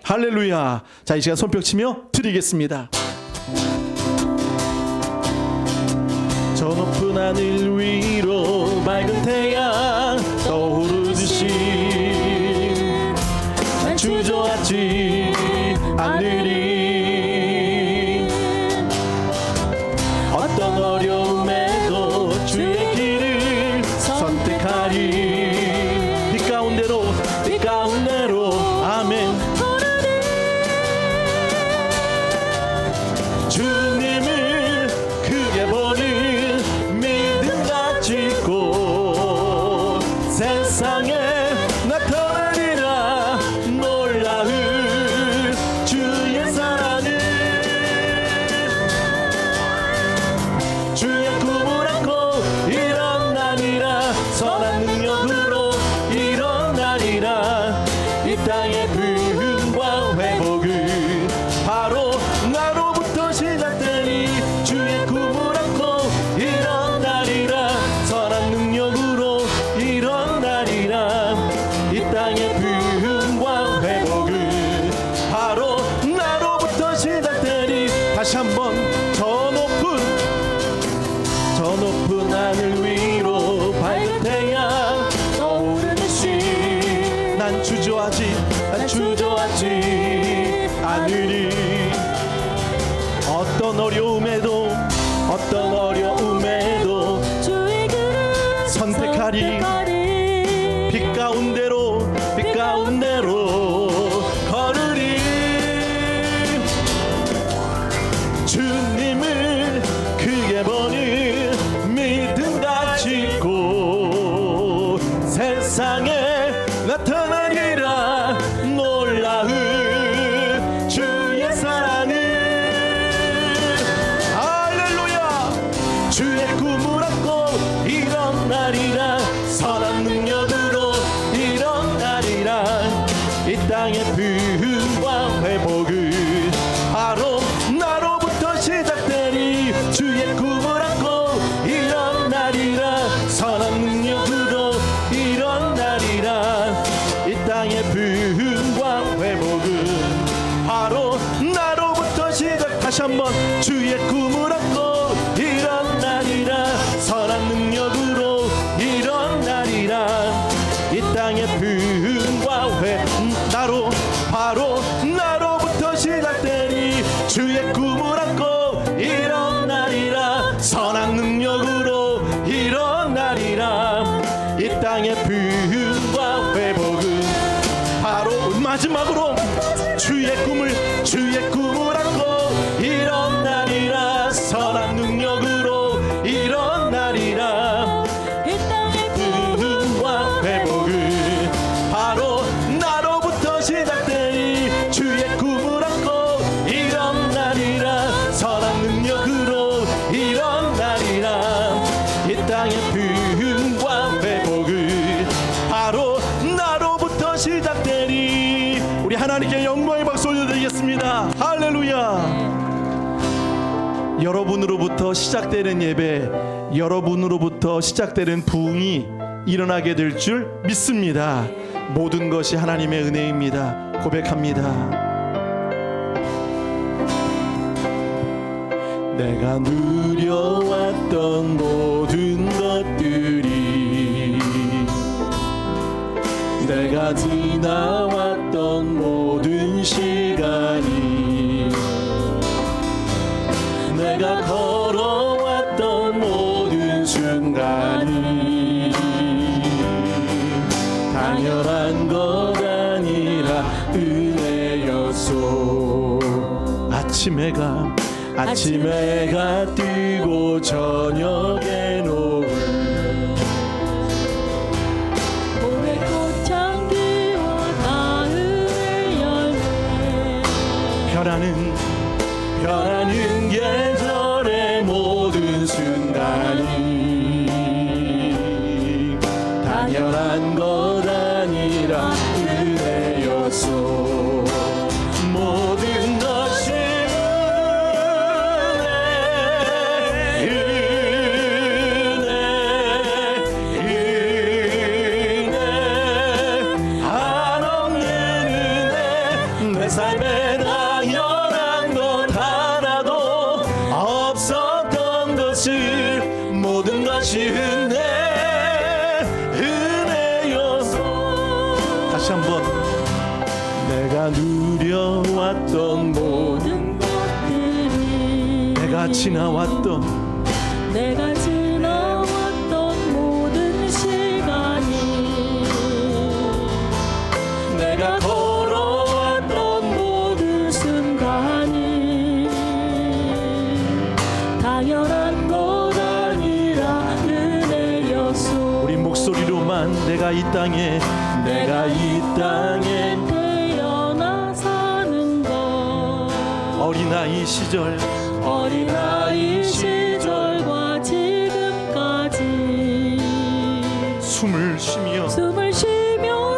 할렐루야. 자, 이 시간 손뼉 치며 드리겠습니다. 저 높은 하늘 위로 밝은 태양 떠오르듯이 난 주저앉지 않으리. 어떤 어려움에도 주의 길을 선택하리. 빛 가운데로 아멘. 주님을 크게 보는 믿음 가지고 세상에 나타나리라. 놀라운 주의 사랑을 주의 꿈을 안고 일어나리라. 선한 능력으로 일어나리라. 이 땅의 부흥과 회복은 바로 나로부터 시작되니 주의 꿈을 안고 일어나리라. 선한 능력으로 일어나리라. 이 땅의 부흥과 회복은 바로 나로부터 시작되니. 다시 한번 저 높은 하늘 위로 밝은 태양 떠오르듯이 난 주저하지 않으리. 어떤 어려움에도 주의 길을 선택하리. 빛 가운데로 걸으리. 주님을 크게 보는 믿음 가지고 세상에 나타나리라. 놀라운 주의 사랑을. 할렐루야. 주의 꿈을 안고 일어나리라. 선한 능력으로 일어나리라. 이 땅의 부흥과 회복은 바로 나로부터 시작되니 주의 꿈을 안고 일어나리라. 선한 능력으로 일어나리라. 이 땅의 부흥과 회복은 바로 나로부터 시작. 다시 한번 주의 꿈을 안고 일어나리라. 선한 능력으로 일어나리라. 이 땅의 부흥과 바로 나로부터 시작되니 주의 꿈을 안고 일어나리라. 선한 능력으로 일어나리라. 이 땅의 부흥과 회복은 바로 마지막으로 주의 꿈을 안고 일어나리라. 선한 능력으로 일어나리라. 이 땅의 부흥과 회복은 바로 나로부터 시작되니 주의 꿈을 안고 일어나리라. 선한 능력으로 일어나리라. 이 땅의 부흥과 회복은 바로 나로부터 시작되니. 우리 하나님께 영광의 박수 올려드리겠습니다. 할렐루야. 여러분으로부터 시작되는 예배, 여러분으로부터 시작되는 부흥이 일어나게 될 줄 믿습니다. 모든 것이 하나님의 은혜입니다. 고백합니다. 내가 누려왔던 모든 것들이, 내가 지나왔던 모든 시간이, 내가 걸어왔던 모든 순간이 당연한 것 아니라 은혜였소. 아침 해가 뜨고 저녁에 노을, 봄의 꽃향기와 가을의 열매, 변하는 계절의 모든 순간이 당연한 것 아니라 은혜였소. 모든 것이 은혜, 한없는 은혜, 내 삶에 당연한 것 하나도 없었던 것을 모든 것이 은혜여서 다시 한번 내가 누려왔던 모든 것들이 내가 지나왔던 모든 시간이 내가 걸어왔던 모든 순간이 당연한 것 아니라 은혜였소. 우리 목소리로만 내가 이 땅에 태어나 사는 것 어린아이 시절 시절과 지금까지 숨을 쉬며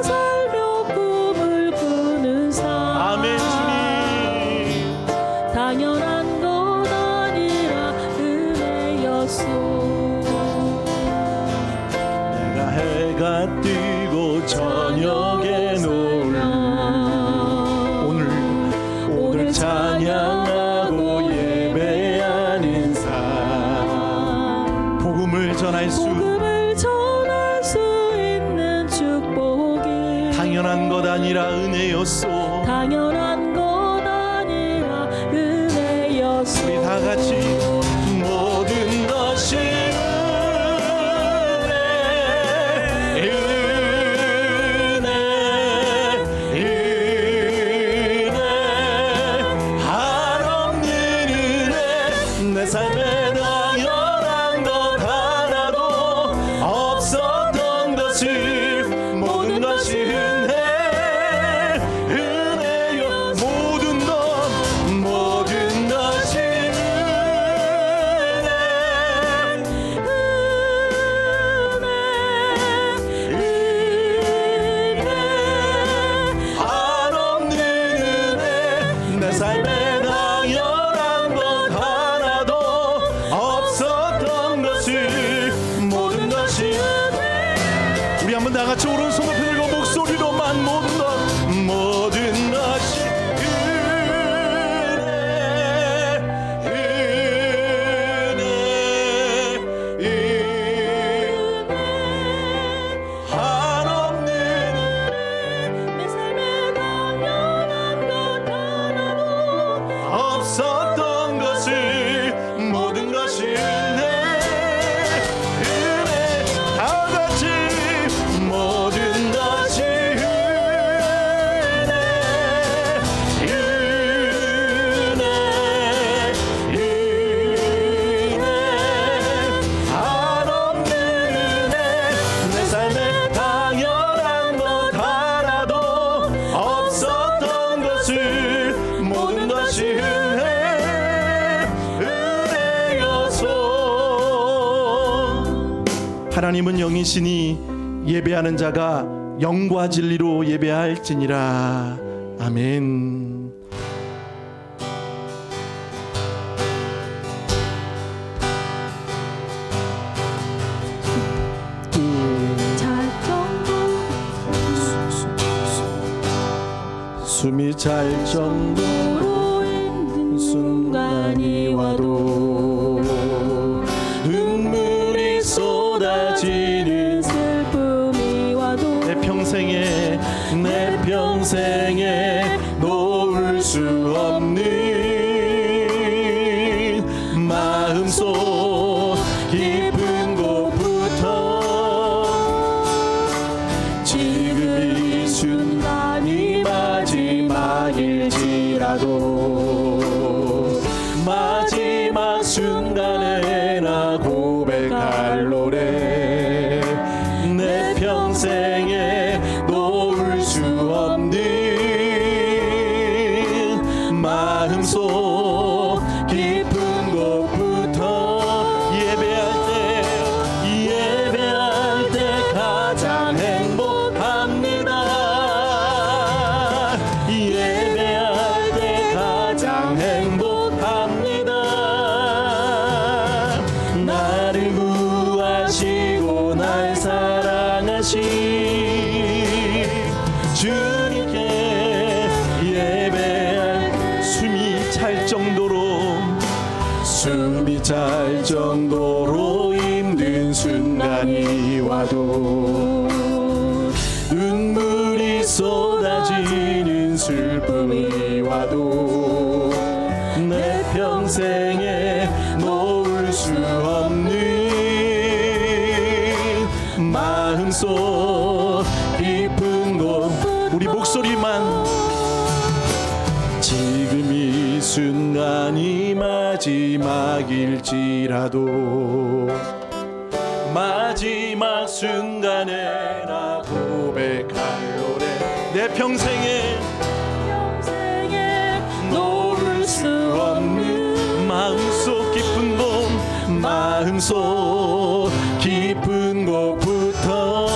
살며 꿈을 꾸는 삶 아멘 주님 당연한 것 아니라 은혜였소. 내가 해가 뜨고 저녁에 노을 오늘 찬양하고 예배하는 삶 복음을 전할 수 있는 축복이 당연한 것 아니라 은혜였소. 당연한 것 아니라 은혜였소. 우리 다 같이 모든 것이 은혜 한없는 은혜 내 삶에 당연한 것 하나도 없었던 것을 모든 것이 은혜여 모든 것이 한없는 은혜 내 삶에 당연한 것 하나도 없었던 것을 모든 것이 은혜 우리 한번 다 같이 오른손 높이 들고 목소리로만 모든 것이 은혜 한없는 내 삶에 당연한 것 하나도 없었던 것을 모든 것이 은혜 다 같이 모든 것이 은혜 한없는 은혜 내 삶에 당연한 것 하나도 없었던 것을 모든 것이 은혜여서 하나님은 영이시니 예배하는 자가 영과 진리로 예배할지니라. 아멘. 잘 정도 숨이 찰 정도로 힘든 순간이 와도 눈물이 쏟아지는 슬픔이 와도 내 평생에 놓을 수 없는 마음속 깊은 곳부터 지금 이 순간이 마지막일지라도 마지막 순간에 나 고백할 노래 내 평생에 놓을 수 없는 마음속 깊은 곳부터 예배할 때 가장 행복합니다. 예배할 때 가장 눈물이 쏟아지는 슬픔이 와도 내 평생에 놓을 수 없는 마음속 깊은 곳 우리 목소리만 지금 이 순간이 마지막일지라도 마지막 순간에 나 고백할 노래 내 평생에 놓을 수 없는 마음속 깊은 곳 마음속 깊은 곳부터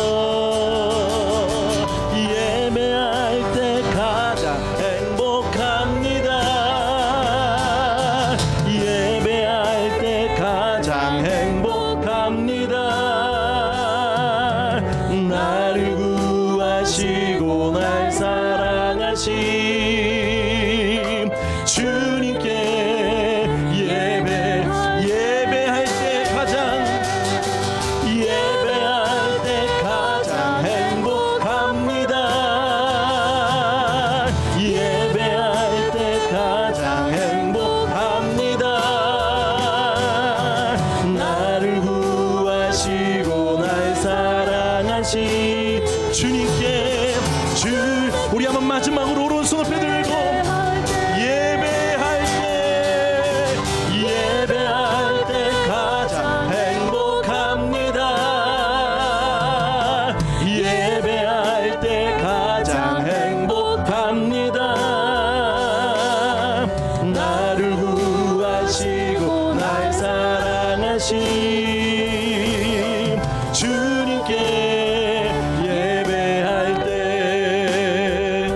예배할 때 가장 행복합니다. 예배할 때 가장 행복합니다. 나를 구하시고 날 사랑하신 주님께 예배할 때 가장 행복합니다. 예배할 때 가장 행복합니다. 나를 구하시고 날 사랑하신 주님께 우리 한번 마지막으로 오른손 높여 들고 예배할 때 가장 행복합니다. 예배할 때 가장 행복합니다. 나를 구하시고 날 사랑하신 주님께 예배할 때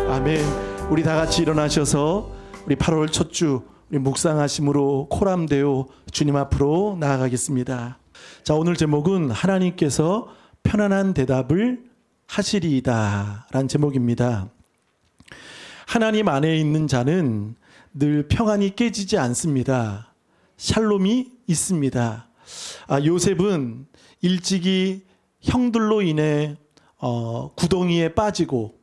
아멘. 우리 다 같이 일어나셔서 우리 8월 첫 주 우리 묵상하심으로 코람되어 주님 앞으로 나아가겠습니다. 자, 오늘 제목은 하나님께서 편안한 대답을 하시리이다 라는 제목입니다. 하나님 안에 있는 자는 늘 평안이 깨지지 않습니다. 샬롬이 있습니다. 요셉은 일찍이 형들로 인해 구덩이에 빠지고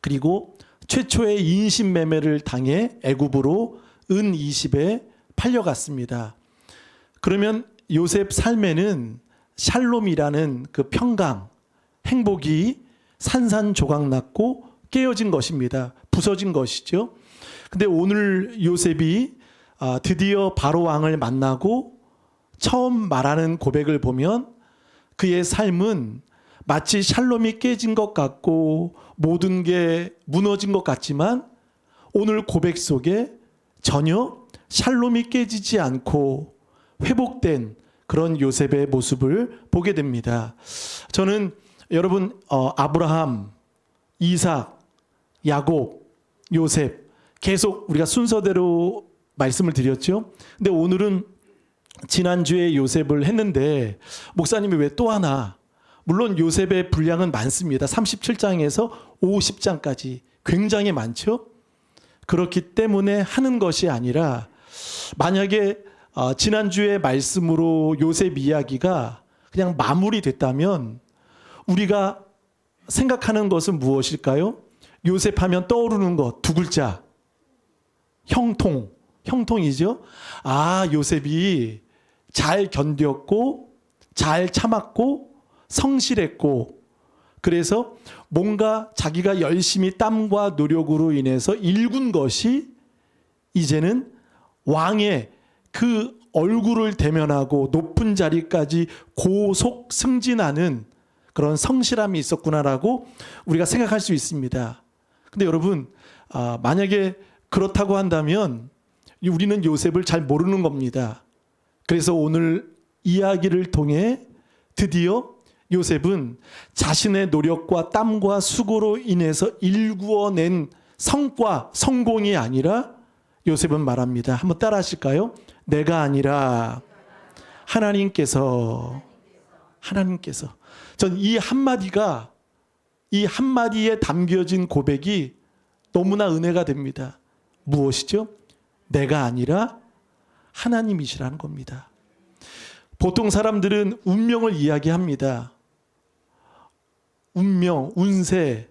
그리고 최초의 인신매매를 당해 애굽으로 은 20에 팔려갔습니다. 그러면 요셉 삶에는 샬롬이라는 그 평강, 행복이 산산조각났고 깨어진 것입니다. 부서진 것이죠. 근데 오늘 요셉이 드디어 바로 왕을 만나고 처음 말하는 고백을 보면 그의 삶은 마치 샬롬이 깨진 것 같고 모든 게 무너진 것 같지만 오늘 고백 속에 전혀 샬롬이 깨지지 않고 회복된 그런 요셉의 모습을 보게 됩니다. 저는 여러분 아브라함, 이삭, 야곱, 요셉 계속 우리가 순서대로 말씀을 드렸죠. 근데 오늘은 지난주에 요셉을 했는데 목사님이 왜 또 하나? 물론 요셉의 분량은 많습니다. 37장에서 50장까지 굉장히 많죠. 그렇기 때문에 하는 것이 아니라 만약에 지난주의 말씀으로 요셉 이야기가 그냥 마무리됐다면 우리가 생각하는 것은 무엇일까요? 요셉 하면 떠오르는 것 두 글자. 형통이죠. 요셉이 잘 견뎠고 잘 참았고 성실했고 그래서 뭔가 자기가 열심히 땀과 노력으로 인해서 일군 것이 이제는 왕의 그 얼굴을 대면하고 높은 자리까지 고속 승진하는 그런 성실함이 있었구나라고 우리가 생각할 수 있습니다. 근데 여러분 만약에 그렇다고 한다면 우리는 요셉을 잘 모르는 겁니다. 그래서 오늘 이야기를 통해 드디어 요셉은 자신의 노력과 땀과 수고로 인해서 일구어낸 성과, 성공이 아니라 요셉은 말합니다. 한번 따라 하실까요? 내가 아니라 하나님께서. 전 이 한마디가 이 한마디에 담겨진 고백이 너무나 은혜가 됩니다. 무엇이죠? 내가 아니라 하나님이시라는 겁니다. 보통 사람들은 운명을 이야기합니다. 운명, 운세.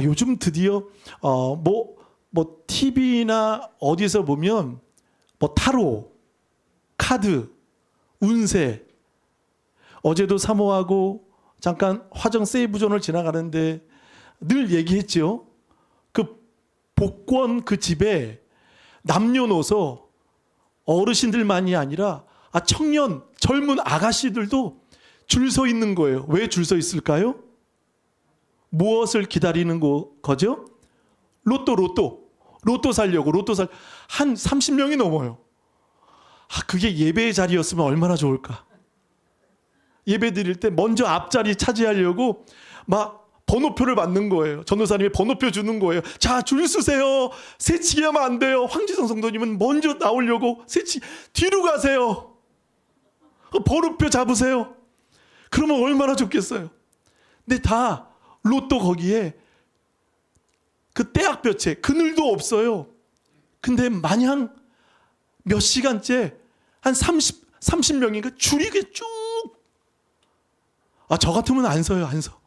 요즘 드디어 뭐 TV나 어디서 보면 뭐 타로, 카드, 운세. 어제도 사모하고 잠깐 화정 세이브존을 지나가는데 늘 얘기했죠. 그 복권 그 집에 남녀노소 어르신들만이 아니라 청년, 젊은 아가씨들도 줄 서 있는 거예요. 왜 줄 서 있을까요? 무엇을 기다리는 거죠? 로또 살려고. 한 30명이 넘어요. 그게 예배의 자리였으면 얼마나 좋을까. 예배 드릴 때 먼저 앞자리 차지하려고 막 번호표를 받는 거예요. 전도사님이 번호표 주는 거예요. 자, 줄 서세요. 새치기 하면 안 돼요. 황지성 성도님은 먼저 나오려고 뒤로 가세요. 번호표 잡으세요. 그러면 얼마나 좋겠어요. 근데 다 로또 거기에 그 떼약볕에 그늘도 없어요. 근데 마냥 몇 시간째 한 30명인가 줄이 쭉. 저 같으면 안 서요. 안 서.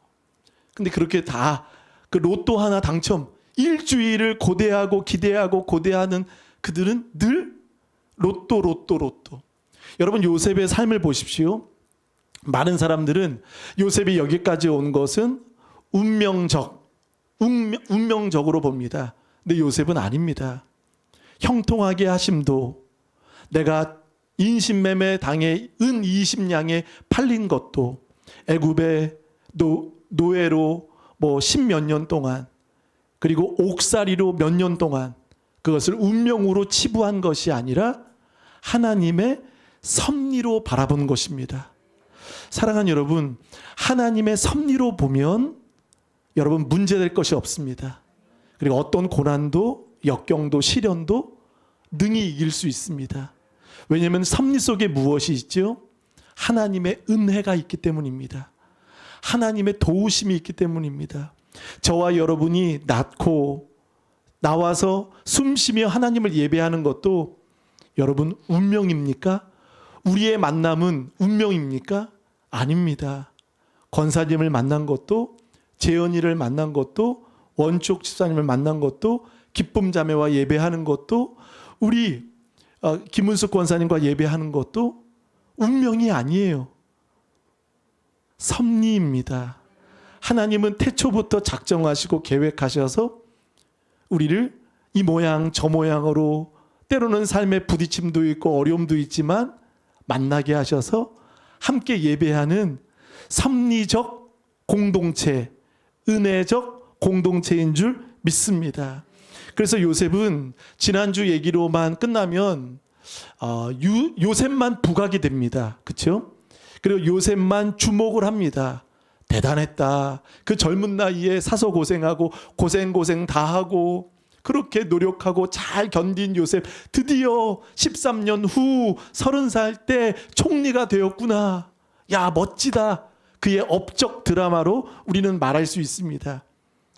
근데 그렇게 다 그 로또 하나 당첨 일주일을 고대하고 기대하고 고대하는 그들은 늘 로또. 여러분 요셉의 삶을 보십시오. 많은 사람들은 요셉이 여기까지 온 것은 운명적으로 봅니다. 근데 요셉은 아닙니다. 형통하게 하심도, 내가 인신매매 당해 은 20냥에 팔린 것도, 애굽의 노예로 뭐 10몇 년 동안, 그리고 옥살이로 몇 년 동안 그것을 운명으로 치부한 것이 아니라 하나님의 섭리로 바라본 것입니다. 사랑하는 여러분, 하나님의 섭리로 보면 여러분 문제될 것이 없습니다. 그리고 어떤 고난도 역경도 시련도 능히 이길 수 있습니다. 왜냐하면 섭리 속에 무엇이 있죠? 하나님의 은혜가 있기 때문입니다. 하나님의 도우심이 있기 때문입니다. 저와 여러분이 낳고 나와서 숨쉬며 하나님을 예배하는 것도 여러분 운명입니까? 우리의 만남은 운명입니까? 아닙니다. 권사님을 만난 것도, 재현이를 만난 것도, 원쪽 집사님을 만난 것도, 기쁨 자매와 예배하는 것도, 우리 김은숙 권사님과 예배하는 것도 운명이 아니에요. 섭리입니다. 하나님은 태초부터 작정하시고 계획하셔서 우리를 이 모양 저 모양으로, 때로는 삶의 부딪힘도 있고 어려움도 있지만 만나게 하셔서 함께 예배하는 섭리적 공동체, 은혜적 공동체인 줄 믿습니다. 그래서 요셉은 지난주 얘기로만 끝나면 요셉만 부각이 됩니다. 그렇죠? 그리고 요셉만 주목을 합니다. 대단했다. 그 젊은 나이에 사서 고생하고 고생 다 하고 그렇게 노력하고 잘 견딘 요셉, 드디어 13년 후 30살 때 총리가 되었구나. 야, 멋지다. 그의 업적 드라마로 우리는 말할 수 있습니다.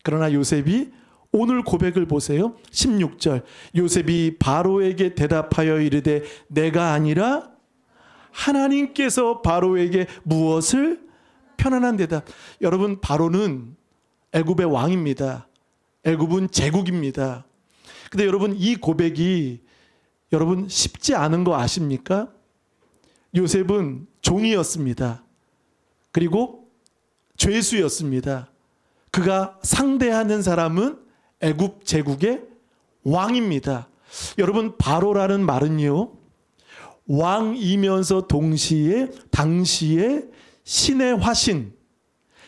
그러나 요셉이 오늘 고백을 보세요. 16절. 요셉이 바로에게 대답하여 이르되 내가 아니라 하나님께서 바로에게 무엇을? 편안한 대답. 여러분, 바로는 애굽의 왕입니다. 애굽은 제국입니다. 근데 여러분, 이 고백이 여러분 쉽지 않은 거 아십니까? 요셉은 종이었습니다. 그리고 죄수였습니다. 그가 상대하는 사람은 애굽 제국의 왕입니다. 여러분, 바로라는 말은요, 왕이면서 동시에 당시에 신의 화신,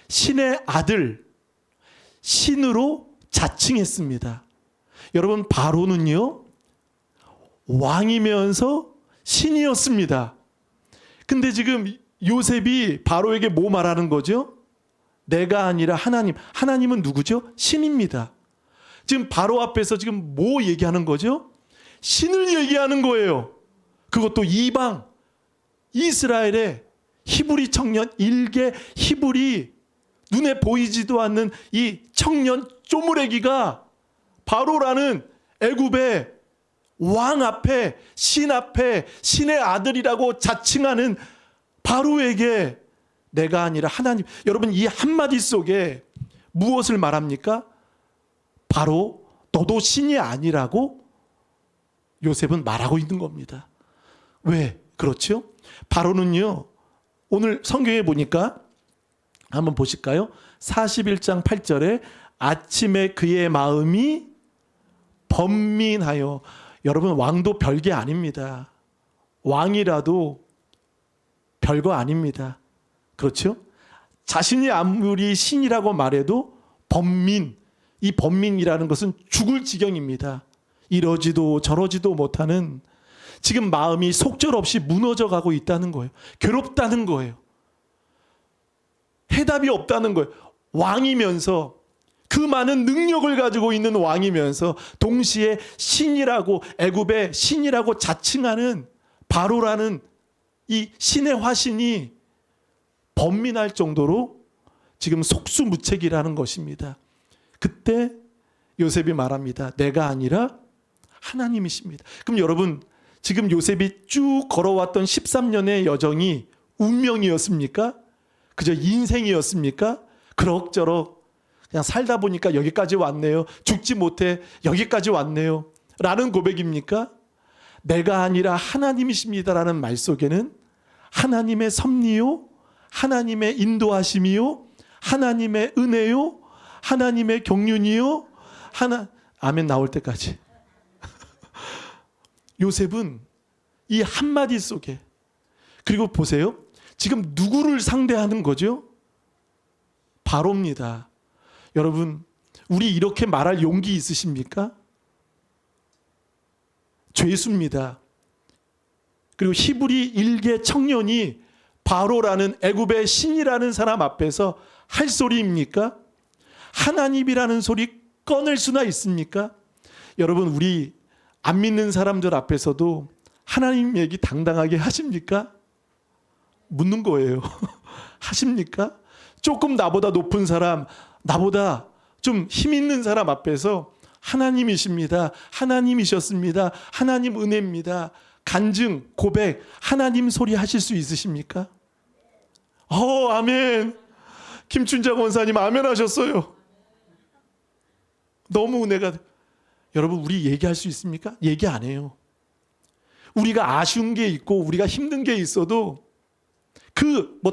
신의 아들, 신으로 자칭했습니다. 여러분, 바로는요, 왕이면서 신이었습니다. 근데 지금 요셉이 바로에게 뭐 말하는 거죠? 내가 아니라 하나님. 하나님은 누구죠? 신입니다. 지금 바로 앞에서 지금 뭐 얘기하는 거죠? 신을 얘기하는 거예요. 그것도 이방, 이스라엘의 히브리 청년, 일개 히브리, 눈에 보이지도 않는 이 청년 쪼무레기가 바로라는 애굽의 왕 앞에, 신 앞에 신의 아들이라고 자칭하는 바로에게 내가 아니라 하나님. 여러분, 이 한마디 속에 무엇을 말합니까? 바로 너도 신이 아니라고 요셉은 말하고 있는 겁니다. 왜 그렇죠? 바로는요, 오늘 성경에 보니까 한번 보실까요? 41장 8절에 아침에 그의 마음이 번민하여. 여러분, 왕도 별게 아닙니다. 왕이라도 별거 아닙니다. 그렇죠? 자신이 아무리 신이라고 말해도 번민, 이 번민이라는 것은 죽을 지경입니다. 이러지도 저러지도 못하는, 지금 마음이 속절없이 무너져 가고 있다는 거예요. 괴롭다는 거예요. 해답이 없다는 거예요. 왕이면서, 그 많은 능력을 가지고 있는 왕이면서 동시에 신이라고, 애굽의 신이라고 자칭하는 바로라는 이 신의 화신이 번민할 정도로 지금 속수무책이라는 것입니다. 그때 요셉이 말합니다. 내가 아니라 하나님이십니다. 그럼 여러분, 지금 요셉이 쭉 걸어왔던 13년의 여정이 운명이었습니까? 그저 인생이었습니까? 그럭저럭 그냥 살다 보니까 여기까지 왔네요. 죽지 못해 여기까지 왔네요. 라는 고백입니까? 내가 아니라 하나님이십니다라는 말 속에는 하나님의 섭리요, 하나님의 인도하심이요, 하나님의 은혜요, 하나님의 경륜이요, 아멘 나올 때까지. 요셉은 이 한마디 속에, 그리고 보세요. 지금 누구를 상대하는 거죠? 바로입니다. 여러분, 우리 이렇게 말할 용기 있으십니까? 죄수입니다. 그리고 히브리 일개 청년이 바로라는 애굽의 신이라는 사람 앞에서 할 소리입니까? 하나님이라는 소리 꺼낼 수나 있습니까? 여러분, 우리 안 믿는 사람들 앞에서도 하나님 얘기 당당하게 하십니까? 묻는 거예요. 하십니까? 조금 나보다 높은 사람, 나보다 좀 힘 있는 사람 앞에서 하나님이십니다. 하나님이셨습니다. 하나님 은혜입니다. 간증, 고백, 하나님 소리 하실 수 있으십니까? 아멘. 김춘장 원사님 아멘 하셨어요. 너무 은혜가. 여러분, 우리 얘기할 수 있습니까? 얘기 안 해요. 우리가 아쉬운 게 있고 우리가 힘든 게 있어도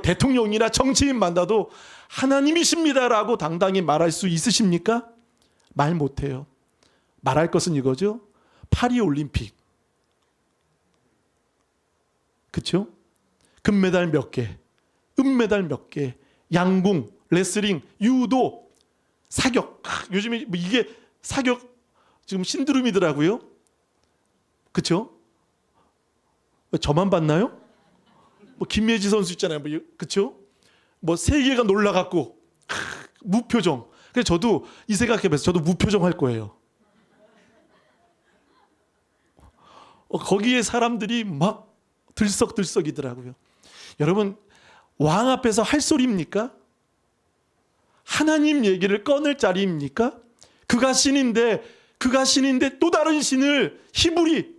대통령이나 정치인 만나도 하나님이십니다라고 당당히 말할 수 있으십니까? 말 못해요. 말할 것은 이거죠. 파리 올림픽, 그렇죠? 금메달 몇 개, 은메달 몇 개, 양궁, 레슬링, 유도, 사격. 요즘에 이게 사격 지금 신드롬이더라고요. 그렇죠? 저만 봤나요? 김예지 선수 있잖아요. 그렇죠? 세계가 놀라갖고 무표정. 그래서 저도 이 생각해봐서 저도 무표정 할 거예요. 거기에 사람들이 막 들썩들썩이더라고요. 여러분, 왕 앞에서 할 소리입니까? 하나님 얘기를 꺼낼 자리입니까? 그가 신인데 또 다른 신을, 히브리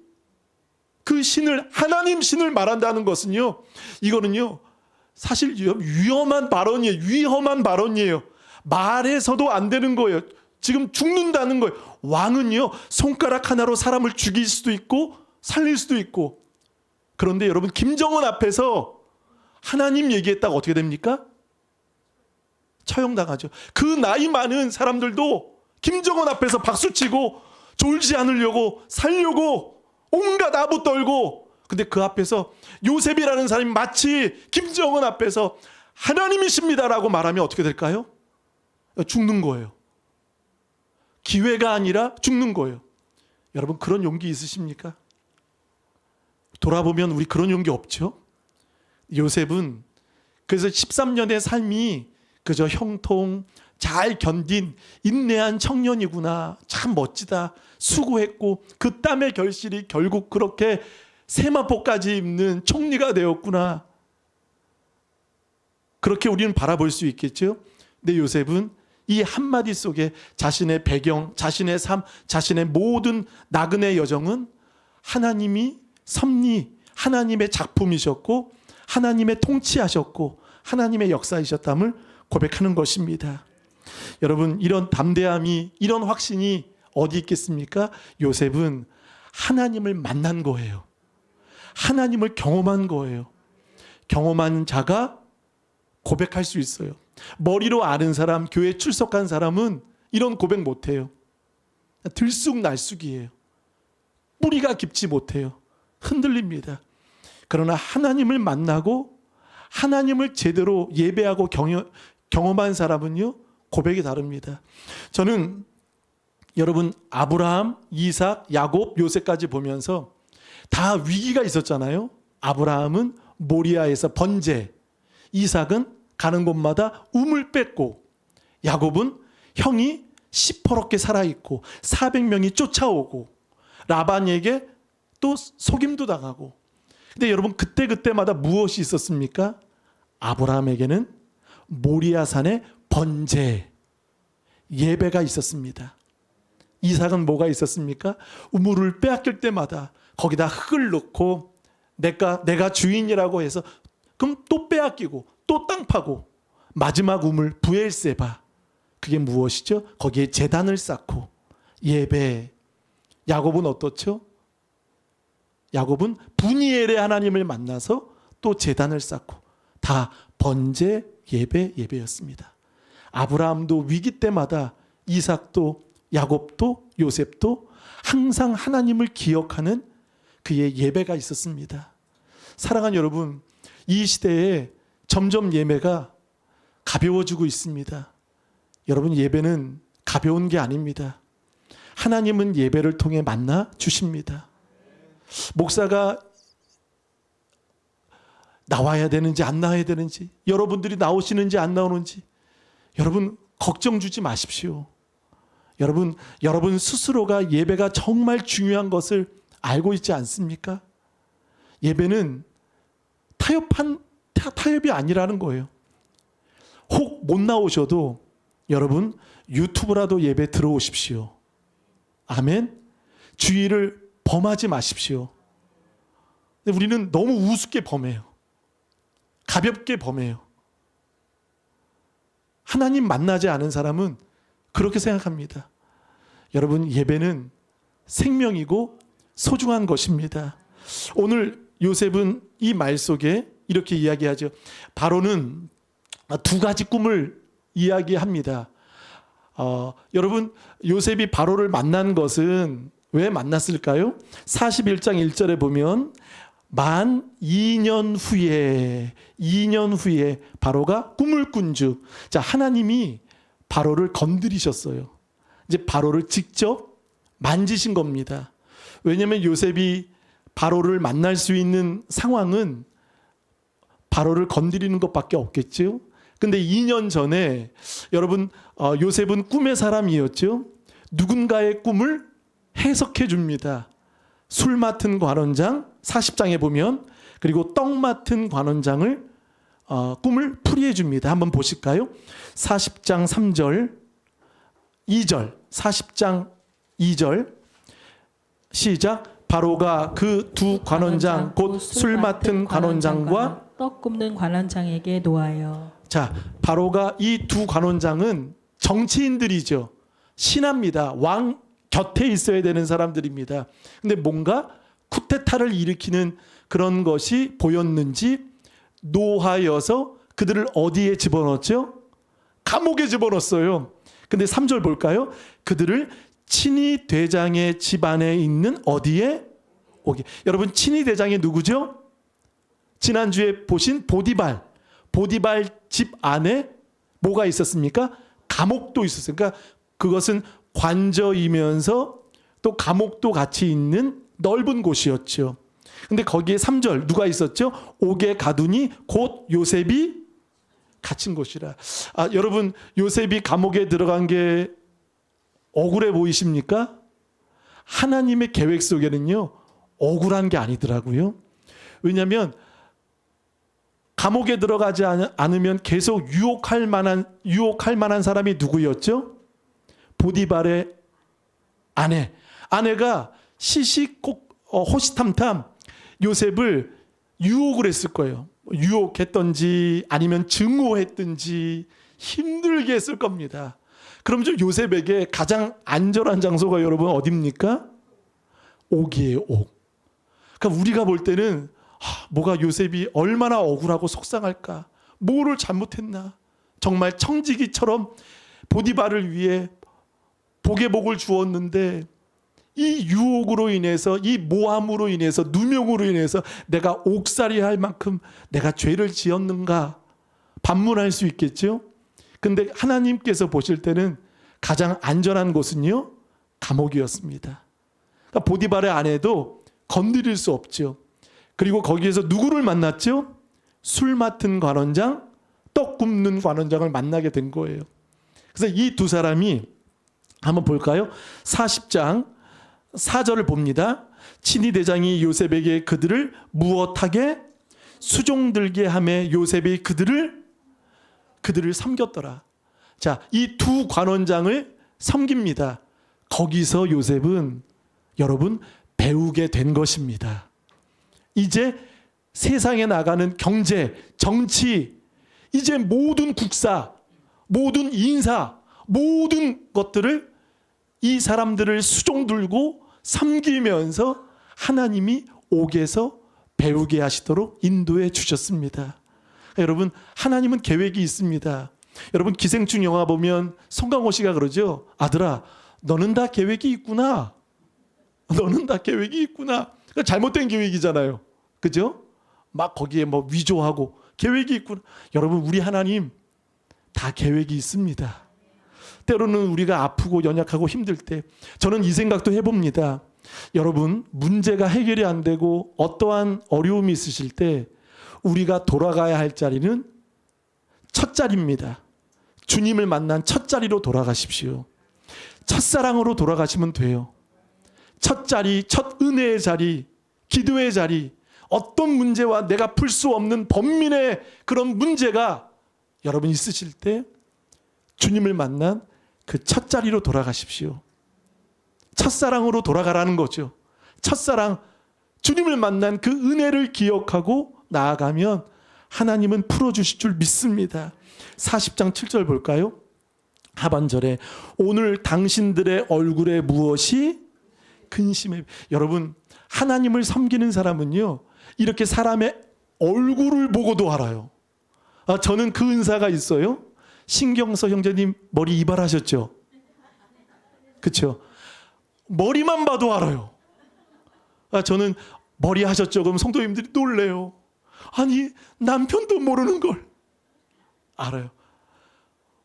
그 신을, 하나님 신을 말한다는 것은요, 이거는요 사실 위험한 발언이에요. 위험한 발언이에요. 말해서도 안 되는 거예요. 지금 죽는다는 거예요. 왕은요 손가락 하나로 사람을 죽일 수도 있고 살릴 수도 있고. 그런데 여러분, 김정은 앞에서 하나님 얘기했다가 어떻게 됩니까? 처형당하죠. 그 나이 많은 사람들도 김정은 앞에서 박수치고 졸지 않으려고 살려고 온갖 아부 떨고. 근데 그 앞에서 요셉이라는 사람이 마치 김정은 앞에서 하나님이십니다라고 말하면 어떻게 될까요? 죽는 거예요. 기회가 아니라 죽는 거예요. 여러분, 그런 용기 있으십니까? 돌아보면 우리 그런 용기 없죠? 요셉은 그래서 13년의 삶이 그저 형통, 잘 견딘 인내한 청년이구나. 참 멋지다. 수고했고 그 땀의 결실이 결국 그렇게 세마포까지 입는 총리가 되었구나. 그렇게 우리는 바라볼 수 있겠죠. 근데 요셉은 이 한마디 속에 자신의 배경, 자신의 삶, 자신의 모든 나그네 여정은 하나님이 섭리, 하나님의 작품이셨고 하나님의 통치하셨고 하나님의 역사이셨담을 고백하는 것입니다. 여러분, 이런 담대함이, 이런 확신이 어디 있겠습니까? 요셉은 하나님을 만난 거예요. 하나님을 경험한 거예요. 경험한 자가 고백할 수 있어요. 머리로 아는 사람, 교회 출석한 사람은 이런 고백 못해요. 들쑥날쑥이에요. 뿌리가 깊지 못해요. 흔들립니다. 그러나 하나님을 만나고 하나님을 제대로 예배하고 경험한 사람은요, 고백이 다릅니다. 저는 여러분, 아브라함, 이삭, 야곱, 요셉까지 보면서 다 위기가 있었잖아요. 아브라함은 모리아에서 번제, 이삭은 가는 곳마다 우물 뺐고, 야곱은 형이 시퍼렇게 살아있고 400명이 쫓아오고 라반에게 또 속임도 당하고. 근데 여러분, 그때마다 무엇이 있었습니까? 아브라함에게는 모리아산의 번제, 예배가 있었습니다. 이삭은 뭐가 있었습니까? 우물을 빼앗길 때마다 거기다 흙을 넣고 내가 주인이라고 해서 그럼 또 빼앗기고 또 땅 파고, 마지막 우물 부엘세바, 그게 무엇이죠? 거기에 제단을 쌓고 예배. 야곱은 어떻죠? 야곱은 분이엘의 하나님을 만나서 또 제단을 쌓고, 다 번제, 예배였습니다. 아브라함도 위기 때마다, 이삭도, 야곱도, 요셉도 항상 하나님을 기억하는 그의 예배가 있었습니다. 사랑하는 여러분, 이 시대에 점점 예배가 가벼워지고 있습니다. 여러분, 예배는 가벼운 게 아닙니다. 하나님은 예배를 통해 만나 주십니다. 목사가 나와야 되는지 안 나와야 되는지, 여러분들이 나오시는지 안 나오는지, 여러분 걱정 주지 마십시오. 여러분 스스로가 예배가 정말 중요한 것을 알고 있지 않습니까? 예배는 타협이 아니라는 거예요. 혹 못 나오셔도 여러분 유튜브라도 예배 들어오십시오. 아멘. 주의를 범하지 마십시오. 근데 우리는 너무 우습게 범해요. 가볍게 범해요. 하나님 만나지 않은 사람은 그렇게 생각합니다. 여러분, 예배는 생명이고 소중한 것입니다. 오늘 요셉은 이 말 속에 이렇게 이야기하죠. 바로는 두 가지 꿈을 이야기합니다. 여러분, 요셉이 바로를 만난 것은 왜 만났을까요? 41장 1절에 보면 만 2년 후에 바로가 꿈을 꾼 주. 자, 하나님이 바로를 건드리셨어요. 이제 바로를 직접 만지신 겁니다. 왜냐하면 요셉이 바로를 만날 수 있는 상황은 바로를 건드리는 것밖에 없겠죠. 근데 2년 전에 여러분, 요셉은 꿈의 사람이었죠. 누군가의 꿈을 해석해 줍니다. 술 맡은 관원장 40장에 보면, 그리고 떡 맡은 관원장을 꿈을 풀이해 줍니다. 한번 보실까요? 40장 3절 2절 40장 2절 시작. 바로가 그 두 관원장 곧 술 맡은 관원장과 떡 굽는 관원장에게 노하여. 자, 바로가 이 두 관원장은 정치인들이죠. 신하입니다. 왕 곁에 있어야 되는 사람들입니다. 근데 뭔가 쿠데타를 일으키는 그런 것이 보였는지 노하여서 그들을 어디에 집어넣었죠? 감옥에 집어넣었어요. 근데 3절 볼까요? 그들을 친위 대장의 집 안에 있는 어디에 오게. 여러분, 친위 대장이 누구죠? 지난주에 보신 보디발 집 안에 뭐가 있었습니까? 감옥도 있었어요. 그러니까 그것은 관저이면서 또 감옥도 같이 있는 넓은 곳이었죠. 근데 거기에 3절 누가 있었죠? 옥에 가두니 곧 요셉이 갇힌 곳이라. 여러분, 요셉이 감옥에 들어간 게 억울해 보이십니까? 하나님의 계획 속에는요, 억울한 게 아니더라고요. 왜냐하면 감옥에 들어가지 않으면 계속 유혹할 만한 사람이 누구였죠? 보디발의 아내가 호시탐탐 요셉을 유혹을 했을 거예요. 유혹했던지 아니면 증오했든지 힘들게 했을 겁니다. 그럼 좀 요셉에게 가장 안전한 장소가 여러분 어디입니까? 옥이에요, 옥. 그러니까 우리가 볼 때는 뭐가 요셉이 얼마나 억울하고 속상할까? 뭐를 잘못했나? 정말 청지기처럼 보디발을 위해 복의 복을 주었는데 이 유혹으로 인해서, 이 모함으로 인해서, 누명으로 인해서 내가 옥살이 할 만큼 내가 죄를 지었는가 반문할 수 있겠죠. 근데 하나님께서 보실 때는 가장 안전한 곳은요, 감옥이었습니다. 그러니까 보디발의 아내도 건드릴 수 없죠. 그리고 거기에서 누구를 만났죠? 술 맡은 관원장, 떡 굽는 관원장을 만나게 된 거예요. 그래서 이 두 사람이 한번 볼까요? 40장 4절을 봅니다. 친위 대장이 요셉에게 그들을 무엇하게? 수종들게 하매 요셉이 그들을 섬겼더라. 자, 이 두 관원장을 섬깁니다. 거기서 요셉은 여러분 배우게 된 것입니다. 이제 세상에 나가는 경제, 정치, 이제 모든 국사, 모든 인사, 모든 것들을 이 사람들을 수종들고 섬기면서 하나님이 옥에서 배우게 하시도록 인도해 주셨습니다. 여러분, 하나님은 계획이 있습니다. 여러분, 기생충 영화 보면 송강호 씨가 그러죠. 아들아, 너는 다 계획이 있구나. 너는 다 계획이 있구나. 그러니까 잘못된 계획이잖아요. 그죠? 막 거기에 뭐 위조하고 계획이 있구나. 여러분, 우리 하나님 다 계획이 있습니다. 때로는 우리가 아프고 연약하고 힘들 때 저는 이 생각도 해봅니다. 여러분, 문제가 해결이 안 되고 어떠한 어려움이 있으실 때 우리가 돌아가야 할 자리는 첫 자리입니다. 주님을 만난 첫 자리로 돌아가십시오. 첫사랑으로 돌아가시면 돼요. 첫 자리, 첫 은혜의 자리, 기도의 자리, 어떤 문제와 내가 풀 수 없는 번민의 그런 문제가 여러분 있으실 때 주님을 만난 그 첫 자리로 돌아가십시오. 첫사랑으로 돌아가라는 거죠. 첫사랑, 주님을 만난 그 은혜를 기억하고 나아가면 하나님은 풀어주실 줄 믿습니다. 40장 7절 볼까요? 하반절에 오늘 당신들의 얼굴에 무엇이 근심해. 여러분, 하나님을 섬기는 사람은요, 이렇게 사람의 얼굴을 보고도 알아요. 저는 그 은사가 있어요. 신경서 형제님 머리 이발하셨죠? 그렇죠? 머리만 봐도 알아요. 저는 머리 하셨죠? 그럼 성도님들이 놀래요. 아니, 남편도 모르는 걸 알아요.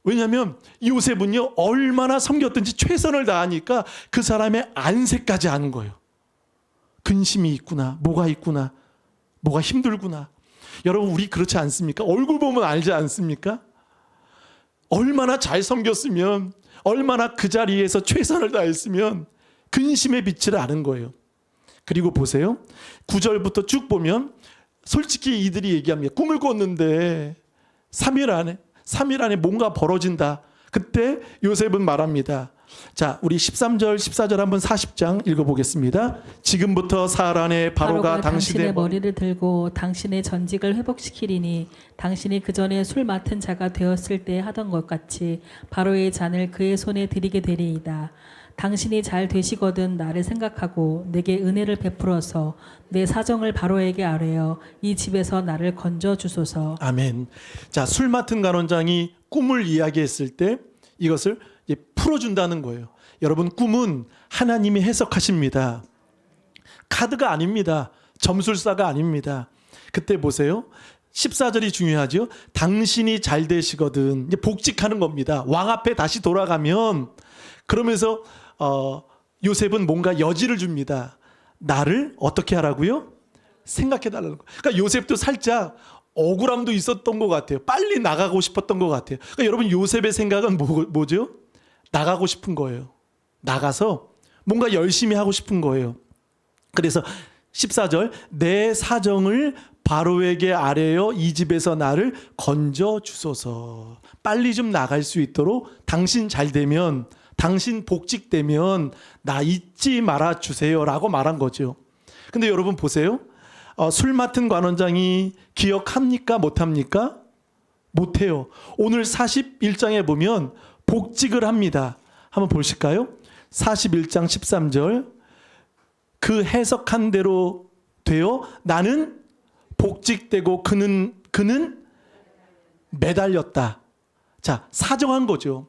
왜냐하면 요셉은요, 얼마나 섬겼든지 최선을 다하니까 그 사람의 안색까지 아는 거예요. 근심이 있구나, 뭐가 있구나, 뭐가 힘들구나. 여러분, 우리 그렇지 않습니까? 얼굴 보면 알지 않습니까? 얼마나 잘 섬겼으면, 얼마나 그 자리에서 최선을 다했으면 근심의 빛을 아는 거예요. 그리고 보세요. 9절부터 쭉 보면 솔직히 이들이 얘기합니다. 꿈을 꿨는데 3일 안에 뭔가 벌어진다. 그때 요셉은 말합니다. 자, 우리 13절, 14절 한번 40장 읽어보겠습니다. 지금부터 사흘 안에 바로가 당신의 머리를 들고 당신의 전직을 회복시키리니 당신이 그 전에 술 맡은 자가 되었을 때 하던 것 같이 바로의 잔을 그의 손에 드리게 되리이다. 당신이 잘 되시거든 나를 생각하고 내게 은혜를 베풀어서 내 사정을 바로에게 아뢰어 이 집에서 나를 건져 주소서. 아멘. 자, 술 맡은 간원장이 꿈을 이야기했을 때 이것을 풀어준다는 거예요. 여러분, 꿈은 하나님이 해석하십니다. 카드가 아닙니다. 점술사가 아닙니다. 그때 보세요. 14절이 중요하죠. 당신이 잘 되시거든. 이제 복직하는 겁니다. 왕 앞에 다시 돌아가면, 그러면서 요셉은 뭔가 여지를 줍니다. 나를 어떻게 하라고요? 생각해달라는 거예요. 그러니까 요셉도 살짝 억울함도 있었던 것 같아요. 빨리 나가고 싶었던 것 같아요. 그러니까 여러분, 요셉의 생각은 뭐죠? 나가고 싶은 거예요. 나가서 뭔가 열심히 하고 싶은 거예요. 그래서 14절, 내 사정을 바로에게 아뢰어 이 집에서 나를 건져 주소서. 빨리 좀 나갈 수 있도록 당신 잘 되면, 당신 복직되면 나 잊지 말아 주세요라고 말한 거죠. 근데 여러분 보세요. 술 맡은 관원장이 기억합니까? 못합니까? 못해요. 오늘 41장에 보면 복직을 합니다. 한번 보실까요? 41장 13절. 그 해석한 대로 되어 나는 복직되고 그는 매달렸다. 자, 사정한 거죠.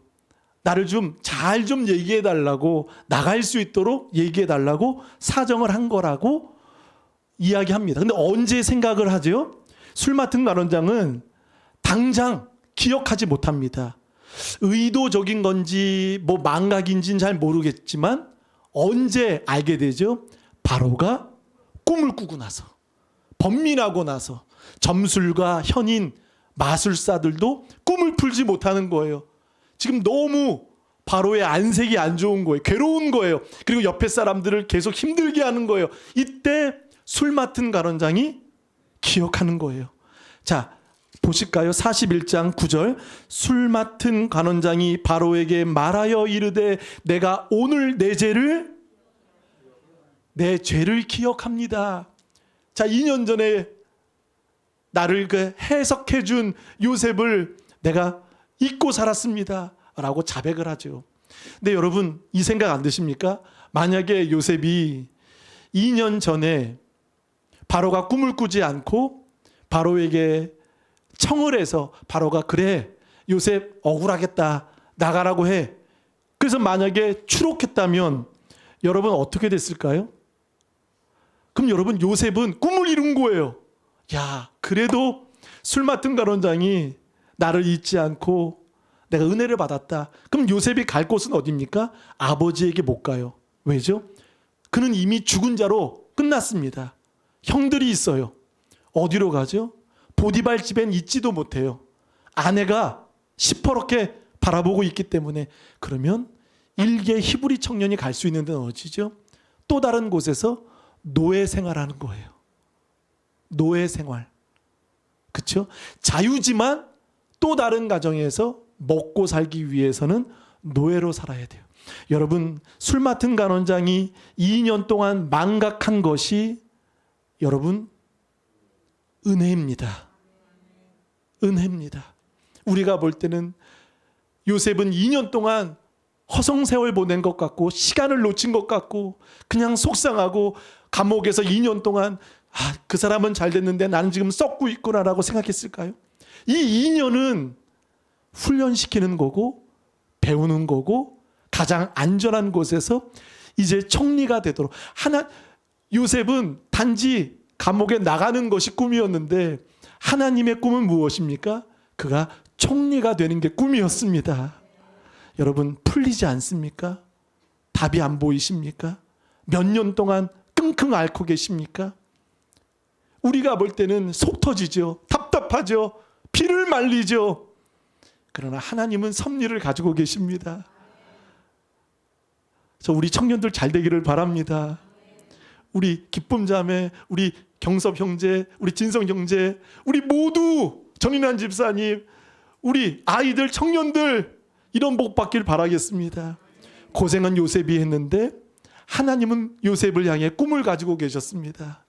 나를 좀 잘 좀 얘기해 달라고, 나갈 수 있도록 얘기해 달라고 사정을 한 거라고 이야기합니다. 근데 언제 생각을 하죠? 술 맡은 간원장은 당장 기억하지 못합니다. 의도적인 건지 뭐 망각인지는 잘 모르겠지만 언제 알게 되죠? 바로가 꿈을 꾸고 나서, 번민하고 나서 점술과 현인, 마술사들도 꿈을 풀지 못하는 거예요. 지금 너무 바로의 안색이 안 좋은 거예요. 괴로운 거예요. 그리고 옆에 사람들을 계속 힘들게 하는 거예요. 이때 술 맡은 간원장이 기억하는 거예요. 자, 보실까요? 41장 9절. 술 맡은 간원장이 바로에게 말하여 이르되 내가 오늘 내 죄를 기억합니다. 자, 2년 전에 나를 그 해석해 준 요셉을 내가 잊고 살았습니다. 라고 자백을 하죠. 근데 여러분, 이 생각 안 드십니까? 만약에 요셉이 2년 전에 바로가 꿈을 꾸지 않고 바로에게 청을 해서 바로가 그래, 요셉 억울하겠다, 나가라고 해. 그래서 만약에 추록했다면 여러분 어떻게 됐을까요? 그럼 여러분, 요셉은 꿈을 이룬 거예요. 야, 그래도 술 맡은 간원장이 나를 잊지 않고 내가 은혜를 받았다. 그럼 요셉이 갈 곳은 어디입니까? 아버지에게 못 가요. 왜죠? 그는 이미 죽은 자로 끝났습니다. 형들이 있어요. 어디로 가죠? 보디발 집엔 있지도 못해요. 아내가 시퍼렇게 바라보고 있기 때문에. 그러면 일개 히브리 청년이 갈 수 있는 데는 어디죠? 또 다른 곳에서 노예 생활하는 거예요. 노예 생활. 그렇죠? 자유지만 또 다른 가정에서 먹고 살기 위해서는 노예로 살아야 돼요. 여러분, 술 맡은 간원장이 2년 동안 망각한 것이 여러분 은혜입니다. 은혜입니다. 우리가 볼 때는 요셉은 2년 동안 허송세월 보낸 것 같고 시간을 놓친 것 같고 그냥 속상하고 감옥에서 2년 동안 그 사람은 잘 됐는데 나는 지금 썩고 있구나라고 생각했을까요? 이 2년은 훈련시키는 거고 배우는 거고 가장 안전한 곳에서 이제 총리가 되도록 요셉은 단지 감옥에 나가는 것이 꿈이었는데 하나님의 꿈은 무엇입니까? 그가 총리가 되는 게 꿈이었습니다. 여러분, 풀리지 않습니까? 답이 안 보이십니까? 몇 년 동안 끙끙 앓고 계십니까? 우리가 볼 때는 속 터지죠. 답답하죠. 피를 말리죠. 그러나 하나님은 섭리를 가지고 계십니다. 그래서 우리 청년들 잘 되기를 바랍니다. 우리 기쁨 자매, 우리 경섭 형제, 우리 진성 형제, 우리 모두 전인환 집사님, 우리 아이들, 청년들 이런 복 받길 바라겠습니다. 고생은 요셉이 했는데 하나님은 요셉을 향해 꿈을 가지고 계셨습니다.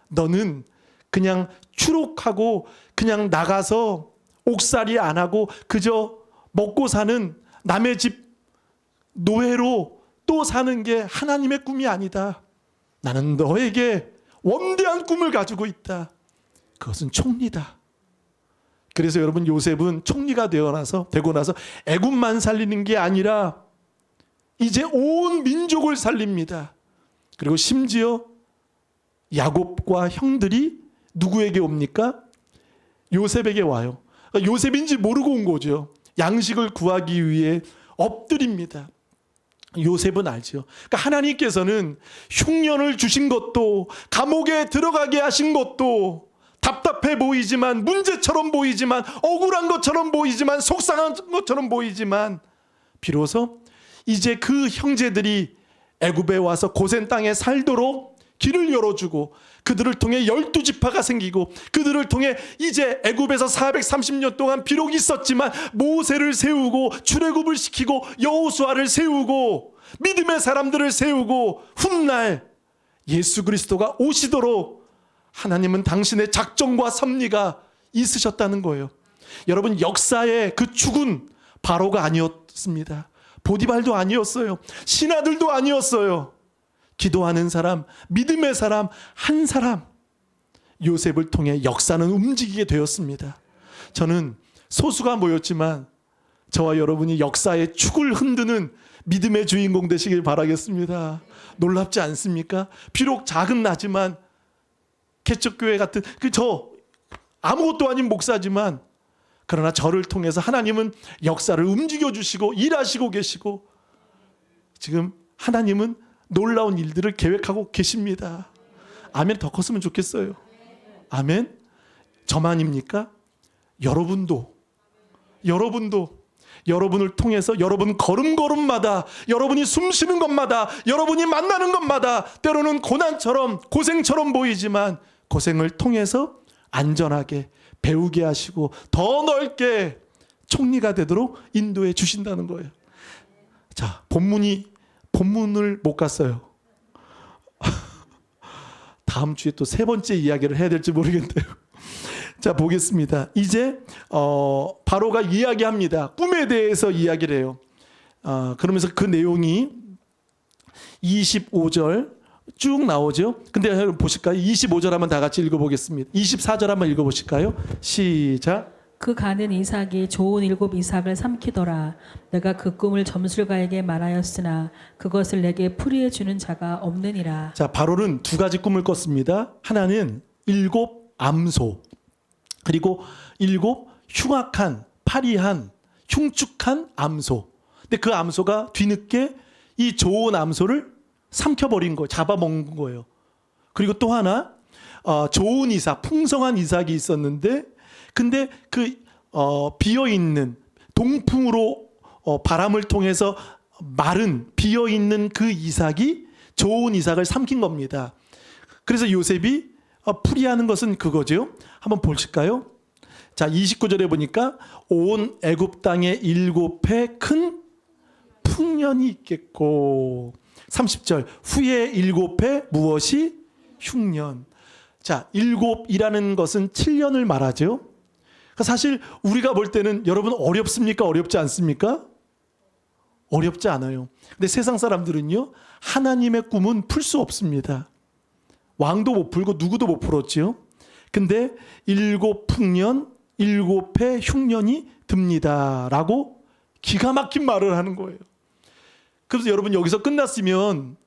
너는 그냥 추록하고 그냥 나가서 옥살이 안 하고 그저 먹고 사는 남의 집 노예로 또 사는 게 하나님의 꿈이 아니다. 나는 너에게 원대한 꿈을 가지고 있다. 그것은 총리다. 그래서 여러분, 요셉은 총리가 되고 나서 애굽만 살리는 게 아니라 이제 온 민족을 살립니다. 그리고 심지어 야곱과 형들이 누구에게 옵니까? 요셉에게 와요. 그러니까 요셉인지 모르고 온 거죠. 양식을 구하기 위해 엎드립니다. 요셉은 알죠. 그러니까 하나님께서는 흉년을 주신 것도 감옥에 들어가게 하신 것도 답답해 보이지만 문제처럼 보이지만 억울한 것처럼 보이지만 속상한 것처럼 보이지만 비로소 이제 그 형제들이 애굽에 와서 고센 땅에 살도록 길을 열어주고 그들을 통해 12지파가 생기고 그들을 통해 이제 애굽에서 430년 동안 비록 있었지만 모세를 세우고 출애굽을 시키고 여호수아를 세우고 믿음의 사람들을 세우고 훗날 예수 그리스도가 오시도록 하나님은 당신의 작정과 섭리가 있으셨다는 거예요. 여러분, 역사의 그 죽은 바로가 아니었습니다. 보디발도 아니었어요. 신하들도 아니었어요. 기도하는 사람, 믿음의 사람, 한 사람, 요셉을 통해 역사는 움직이게 되었습니다. 저는 소수가 모였지만 저와 여러분이 역사의 축을 흔드는 믿음의 주인공 되시길 바라겠습니다. 놀랍지 않습니까? 비록 작은 나지만 개척교회 같은 저 아무것도 아닌 목사지만 그러나 저를 통해서 하나님은 역사를 움직여 주시고 일하시고 계시고 지금 하나님은 놀라운 일들을 계획하고 계십니다. 아멘. 더 컸으면 좋겠어요. 아멘. 저만입니까? 여러분도 여러분을 통해서 여러분 걸음걸음마다 여러분이 숨쉬는 것마다 여러분이 만나는 것마다 때로는 고난처럼 고생처럼 보이지만 고생을 통해서 안전하게 배우게 하시고 더 넓게 총리가 되도록 인도해 주신다는 거예요. 자, 본문을 못 갔어요. 다음 주에 또 세 번째 이야기를 해야 될지 모르겠네요. 자, 보겠습니다. 이제 바로가 이야기합니다. 꿈에 대해서 이야기를 해요. 그러면서 그 내용이 25절 쭉 나오죠. 근데 여러분 보실까요? 25절 한번 다 같이 읽어보겠습니다. 24절 한번 읽어보실까요? 시작. 그 가는 이삭이 좋은 7 이삭을 삼키더라. 내가 그 꿈을 점술가에게 말하였으나 그것을 내게 풀이해 주는 자가 없느니라. 자, 바로는 두 가지 꿈을 꿨습니다. 하나는 7 암소, 그리고 7 흉악한, 파리한, 흉측한 암소. 근데 그 암소가 뒤늦게 이 좋은 암소를 삼켜버린 거예요. 잡아먹은 거예요. 그리고 또 하나 좋은 이삭, 풍성한 이삭이 있었는데 근데 그 비어있는 동풍으로 바람을 통해서 마른 비어있는 그 이삭이 좋은 이삭을 삼킨 겁니다. 그래서 요셉이 풀이하는 것은 그거죠. 한번 보실까요? 자, 29절에 보니까 온 애굽 땅에 7해 큰 풍년이 있겠고 30절 후에 7해 무엇이 흉년. 자, 7이라는 것은 7년을 말하죠. 사실 우리가 볼 때는 여러분 어렵습니까? 어렵지 않습니까? 어렵지 않아요. 근데 세상 사람들은요, 하나님의 꿈은 풀 수 없습니다. 왕도 못 풀고 누구도 못 풀었지요. 근데 7 풍년, 7해 흉년이 듭니다. 라고 기가 막힌 말을 하는 거예요. 그래서 여러분 여기서 끝났으면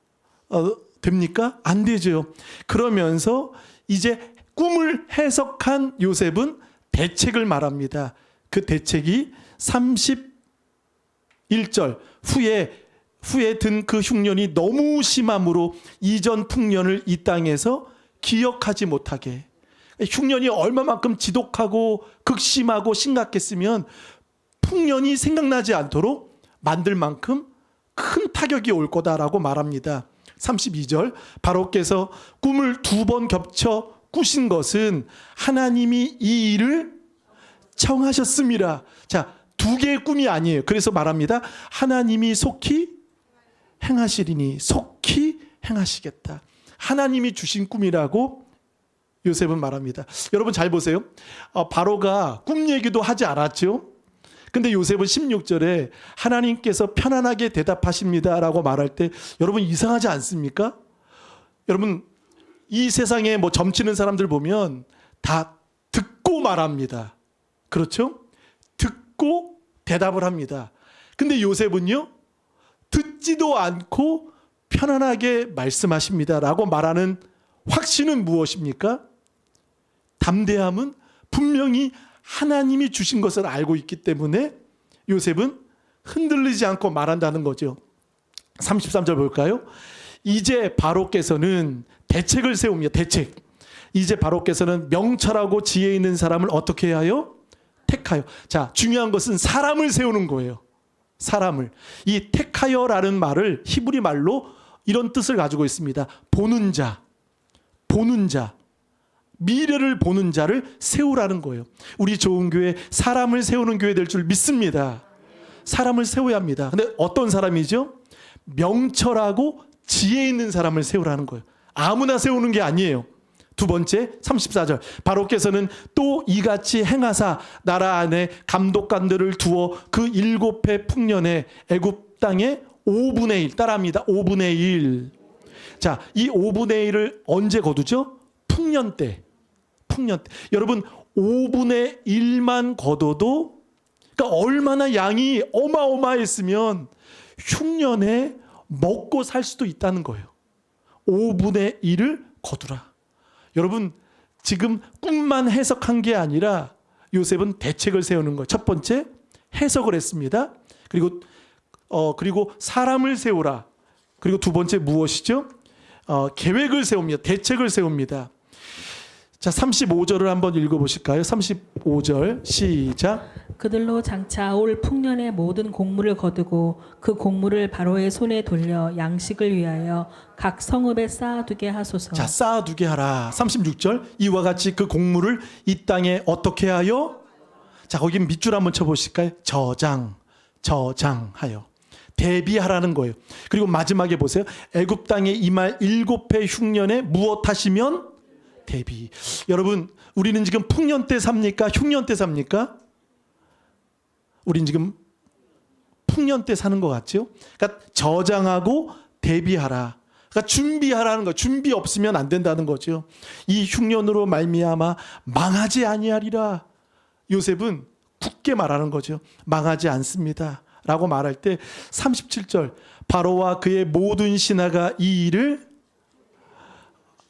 됩니까? 안 되죠. 그러면서 이제 꿈을 해석한 요셉은 대책을 말합니다. 그 대책이 31절 후에 든 그 흉년이 너무 심함으로 이전 풍년을 이 땅에서 기억하지 못하게. 흉년이 얼마만큼 지독하고 극심하고 심각했으면 풍년이 생각나지 않도록 만들 만큼 큰 타격이 올 거다라고 말합니다. 32절 바로께서 꿈을 2번 겹쳐 꾸신 것은 하나님이 이 일을 청하셨습니다. 자, 2개의 꿈이 아니에요. 그래서 말합니다. 하나님이 속히 행하시리니 속히 행하시겠다. 하나님이 주신 꿈이라고 요셉은 말합니다. 여러분 잘 보세요. 바로가 꿈 얘기도 하지 않았죠. 근데 요셉은 16절에 하나님께서 편안하게 대답하십니다라고 말할 때 여러분 이상하지 않습니까? 여러분 이 세상에 뭐 점치는 사람들 보면 다 듣고 말합니다. 그렇죠? 듣고 대답을 합니다. 근데 요셉은요, 듣지도 않고 편안하게 말씀하십니다라고 말하는 확신은 무엇입니까? 담대함은 분명히 하나님이 주신 것을 알고 있기 때문에 요셉은 흔들리지 않고 말한다는 거죠. 33절 볼까요? 이제 바로께서는 대책을 세웁니다. 대책. 이제 바로께서는 명철하고 지혜 있는 사람을 어떻게 하여? 택하여. 자, 중요한 것은 사람을 세우는 거예요. 사람을. 이 택하여라는 말을 히브리 말로 이런 뜻을 가지고 있습니다. 보는 자. 보는 자. 미래를 보는 자를 세우라는 거예요. 우리 좋은 교회 사람을 세우는 교회 될 줄 믿습니다. 사람을 세워야 합니다. 근데 어떤 사람이죠? 명철하고 지혜 있는 사람을 세우라는 거예요. 아무나 세우는 게 아니에요. 두 번째 34절 바로께서는 또 이같이 행하사 나라 안에 감독관들을 두어 그 7해 풍년에 애굽 땅의 5분의 1 따라합니다. 5분의 1. 자, 이 5분의 1을 언제 거두죠? 풍년 때. 여러분 5분의 1만 거둬도 그러니까 얼마나 양이 어마어마했으면 흉년에 먹고 살 수도 있다는 거예요. 5분의 1을 거두라. 여러분 지금 꿈만 해석한 게 아니라 요셉은 대책을 세우는 거예요. 첫 번째 해석을 했습니다. 그리고 사람을 세우라. 그리고 두 번째 무엇이죠? 계획을 세웁니다. 대책을 세웁니다. 자, 35절을 한번 읽어보실까요? 35절 시작. 그들로 장차 올 풍년의 모든 곡물을 거두고 그 곡물을 바로의 손에 돌려 양식을 위하여 각 성읍에 쌓아두게 하소서. 자, 쌓아두게 하라. 36절 이와 같이 그 곡물을 이 땅에 어떻게 하여? 자, 거기 밑줄 한번 쳐보실까요? 저장하여 대비하라는 거예요. 그리고 마지막에 보세요. 애굽 땅에 임할 7해 흉년에 무엇 하시면? 대비. 여러분 우리는 지금 풍년 때 삽니까? 흉년 때 삽니까? 우린 지금 풍년 때 사는 것 같죠? 그러니까 저장하고 대비하라. 그러니까 준비하라는 거. 준비 없으면 안 된다는 거죠. 이 흉년으로 말미암아 망하지 아니하리라. 요셉은 굳게 말하는 거죠. 망하지 않습니다. 라고 말할 때 37절 바로와 그의 모든 신하가 이 일을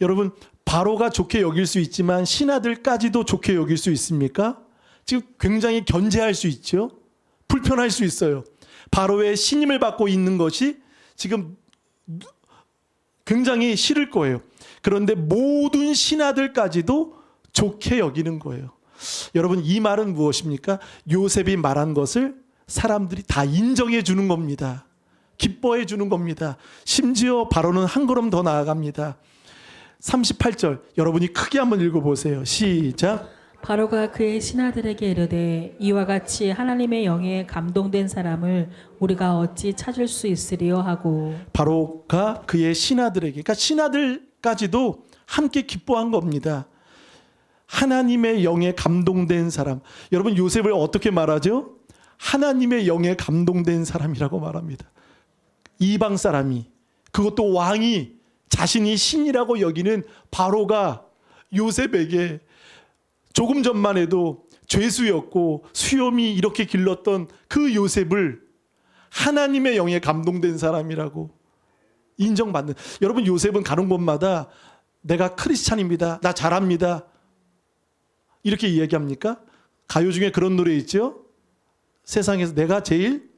여러분 바로가 좋게 여길 수 있지만 신하들까지도 좋게 여길 수 있습니까? 지금 굉장히 견제할 수 있죠. 불편할 수 있어요. 바로의 신임을 받고 있는 것이 지금 굉장히 싫을 거예요. 그런데 모든 신하들까지도 좋게 여기는 거예요. 여러분 이 말은 무엇입니까? 요셉이 말한 것을 사람들이 다 인정해 주는 겁니다. 기뻐해 주는 겁니다. 심지어 바로는 한 걸음 더 나아갑니다. 38절 여러분이 크게 한번 읽어보세요. 시작. 바로가 그의 신하들에게 이르되 이와 같이 하나님의 영에 감동된 사람을 우리가 어찌 찾을 수 있으리요 하고. 바로가 그의 신하들에게 그러니까 신하들까지도 함께 기뻐한 겁니다. 하나님의 영에 감동된 사람. 여러분 요셉을 어떻게 말하죠? 하나님의 영에 감동된 사람이라고 말합니다. 이방 사람이 그것도 왕이 자신이 신이라고 여기는 바로가 요셉에게 조금 전만 해도 죄수였고 수염이 이렇게 길렀던 그 요셉을 하나님의 영에 감동된 사람이라고 인정받는. 여러분 요셉은 가는 곳마다 내가 크리스찬입니다. 나 잘합니다. 이렇게 이야기합니까? 가요 중에 그런 노래 있죠? 세상에서 내가 제일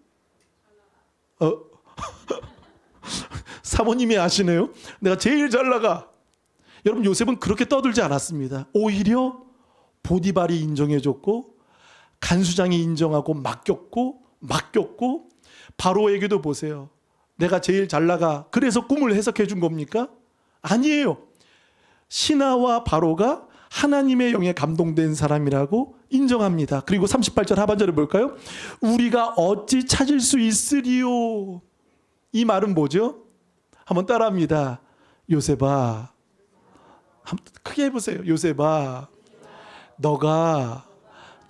사모님이 아시네요. 내가 제일 잘 나가. 여러분 요셉은 그렇게 떠들지 않았습니다. 오히려 보디발이 인정해줬고 간수장이 인정하고 맡겼고 바로에게도 보세요. 내가 제일 잘 나가. 그래서 꿈을 해석해 준 겁니까? 아니에요. 신하와 바로가 하나님의 영에 감동된 사람이라고 인정합니다. 그리고 38절 하반절을 볼까요? 우리가 어찌 찾을 수 있으리요. 이 말은 뭐죠? 한번 따라합니다. 요셉아, 크게 해보세요. 요셉아, 너가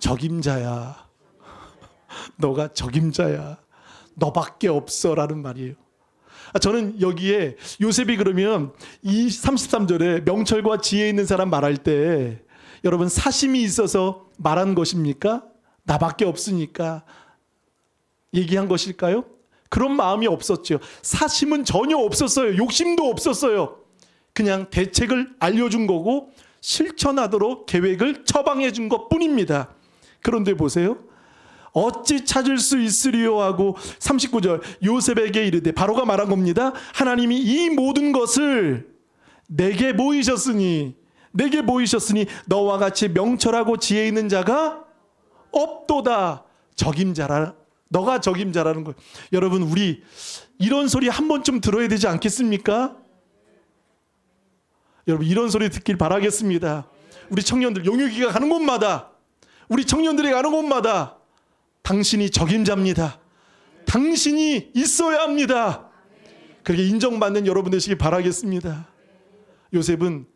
적임자야. 너가 적임자야. 너밖에 없어라는 말이에요. 저는 여기에 요셉이 그러면 이 33절에 명철과 지혜 있는 사람 말할 때 여러분 사심이 있어서 말한 것입니까? 나밖에 없으니까 얘기한 것일까요? 그런 마음이 없었죠. 사심은 전혀 없었어요. 욕심도 없었어요. 그냥 대책을 알려준 거고 실천하도록 계획을 처방해 준 것뿐입니다. 그런데 보세요. 어찌 찾을 수 있으리요 하고 39절 요셉에게 이르되 바로가 말한 겁니다. 하나님이 이 모든 것을 내게 보이셨으니 너와 같이 명철하고 지혜 있는 자가 없도다. 너가 적임자라는 거예요. 여러분 우리 이런 소리 한 번쯤 들어야 되지 않겠습니까? 여러분 이런 소리 듣길 바라겠습니다. 우리 청년들 용유기가 가는 곳마다 우리 청년들이 가는 곳마다 당신이 적임자입니다. 당신이 있어야 합니다. 그렇게 인정받는 여러분 되시길 바라겠습니다. 요셉은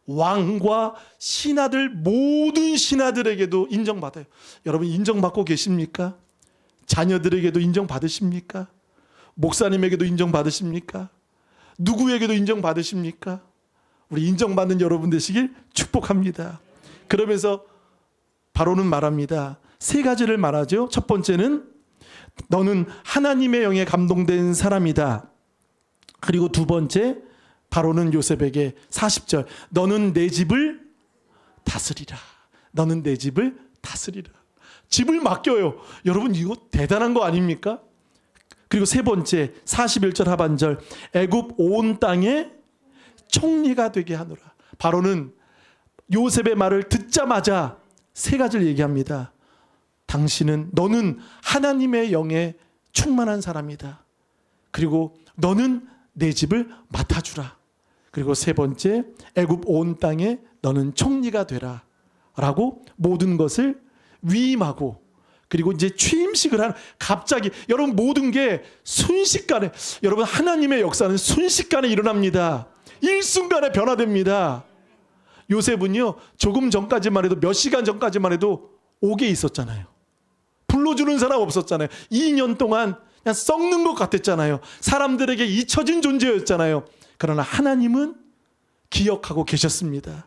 왕과 신하들 모든 신하들에게도 인정받아요. 여러분 인정받고 계십니까? 자녀들에게도 인정받으십니까? 목사님에게도 인정받으십니까? 누구에게도 인정받으십니까? 우리 인정받는 여러분 되시길 축복합니다. 그러면서 바로는 말합니다. 세 가지를 말하죠. 첫 번째는 너는 하나님의 영에 감동된 사람이다. 그리고 두 번째 바로는 요셉에게 40절 너는 내 집을 다스리라. 너는 내 집을 다스리라. 집을 맡겨요. 여러분 이거 대단한 거 아닙니까? 그리고 세 번째 41절 하반절 애굽 온 땅에 총리가 되게 하노라. 바로는 요셉의 말을 듣자마자 세 가지를 얘기합니다. 너는 하나님의 영에 충만한 사람이다. 그리고 너는 내 집을 맡아주라. 그리고 세 번째 애굽 온 땅에 너는 총리가 되라. 라고 모든 것을 위임하고 그리고 이제 취임식을 하는 갑자기 여러분 모든 게 순식간에 여러분 하나님의 역사는 순식간에 일어납니다. 일순간에 변화됩니다. 요셉은요 조금 전까지만 해도 몇 시간 전까지만 해도 옥에 있었잖아요. 불러주는 사람 없었잖아요. 2년 동안 그냥 썩는 것 같았잖아요. 사람들에게 잊혀진 존재였잖아요. 그러나 하나님은 기억하고 계셨습니다.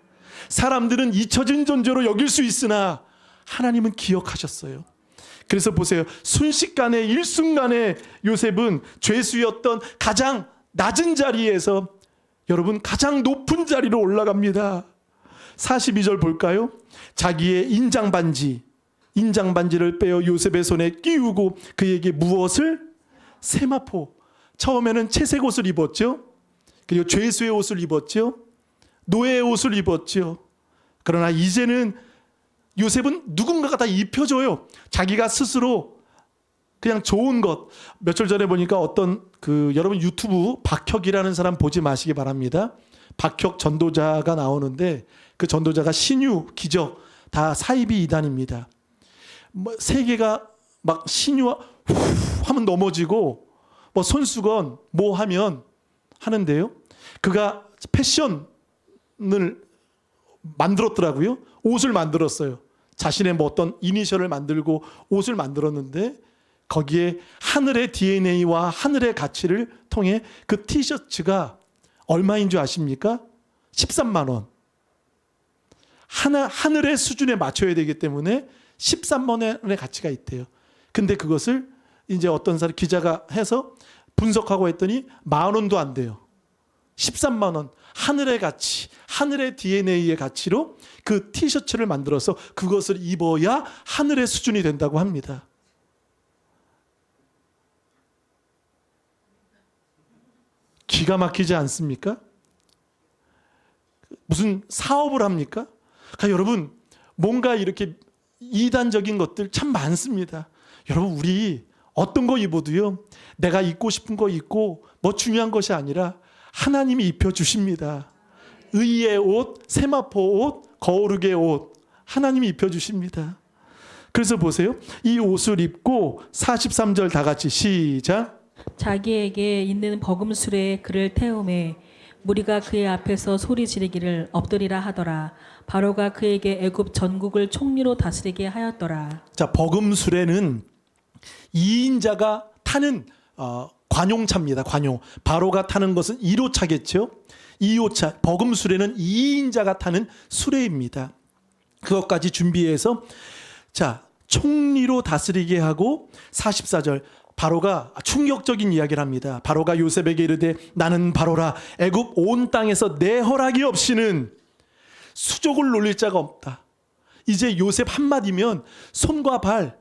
사람들은 잊혀진 존재로 여길 수 있으나 하나님은 기억하셨어요. 그래서 보세요. 순식간에 일순간에 요셉은 죄수였던 가장 낮은 자리에서 여러분 가장 높은 자리로 올라갑니다. 42절 볼까요? 자기의 인장반지를 빼어 요셉의 손에 끼우고 그에게 무엇을? 세마포. 처음에는 채색 옷을 입었죠. 그리고 죄수의 옷을 입었죠. 노예의 옷을 입었죠. 그러나 이제는 요셉은 누군가가 다 입혀줘요. 자기가 스스로 그냥 좋은 것. 며칠 전에 보니까 어떤 여러분 유튜브 박혁이라는 사람 보지 마시기 바랍니다. 박혁 전도자가 나오는데 그 전도자가 신유, 기적 다 사이비 이단입니다. 세계가 막 신유와 후 하면 넘어지고 뭐 손수건 뭐 하면 하는데요. 그가 패션을 만들었더라고요. 옷을 만들었어요. 자신의 뭐 어떤 이니셜을 만들고 옷을 만들었는데 거기에 하늘의 DNA와 하늘의 가치를 통해 그 티셔츠가 얼마인 줄 아십니까? 13만 원. 하늘의 수준에 맞춰야 되기 때문에 13만 원의 가치가 있대요. 근데 그것을 이제 어떤 사람 기자가 해서 분석하고 했더니 10,000원도 안 돼요. 13만 원. 하늘의 가치, 하늘의 DNA의 가치로 그 티셔츠를 만들어서 그것을 입어야 하늘의 수준이 된다고 합니다. 기가 막히지 않습니까? 무슨 사업을 합니까? 그러니까 여러분 뭔가 이렇게 이단적인 것들 참 많습니다. 여러분 우리 어떤 거 입어도요 내가 입고 싶은 거 입고 뭐 중요한 것이 아니라 하나님이 입혀주십니다. 의의 옷, 세마포 옷, 거룩의 옷 하나님이 입혀주십니다. 그래서 보세요. 이 옷을 입고 43절 다 같이 시작. 자기에게 있는 버금술에 그를 태우매 무리가 그의 앞에서 소리 지르기를 엎드리라 하더라. 바로가 그에게 애굽 전국을 총리로 다스리게 하였더라. 자, 버금술에는 2인자가 타는 관용차입니다. 관용. 바로가 타는 것은 1호차겠죠. 2호차. 버금술에는 2인자가 타는 수레입니다. 그것까지 준비해서 자, 총리로 다스리게 하고 44절 바로가 충격적인 이야기를 합니다. 바로가 요셉에게 이르되 나는 바로라 애굽 온 땅에서 내 허락이 없이는 수족을 놀릴 자가 없다. 이제 요셉 한마디면 손과 발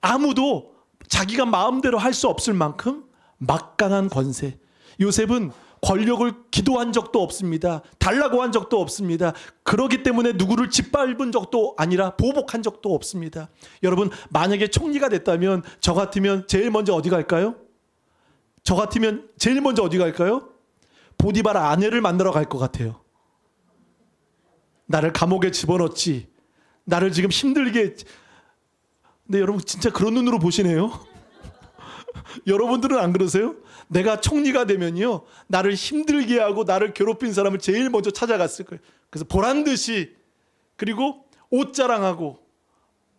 아무도 자기가 마음대로 할 수 없을 만큼 막강한 권세. 요셉은 권력을 기도한 적도 없습니다. 달라고 한 적도 없습니다. 그렇기 때문에 누구를 짓밟은 적도 아니라 보복한 적도 없습니다. 여러분 만약에 총리가 됐다면 저 같으면 제일 먼저 어디 갈까요? 저 같으면 제일 먼저 어디 갈까요? 보디바라 아내를 만나러 갈 것 같아요. 나를 감옥에 집어넣지. 나를 지금 힘들게 했지. 근데 여러분 진짜 그런 눈으로 보시네요. 여러분들은 안 그러세요? 내가 총리가 되면요, 나를 힘들게 하고 나를 괴롭힌 사람을 제일 먼저 찾아갔을 거예요. 그래서 보란 듯이, 그리고 옷 자랑하고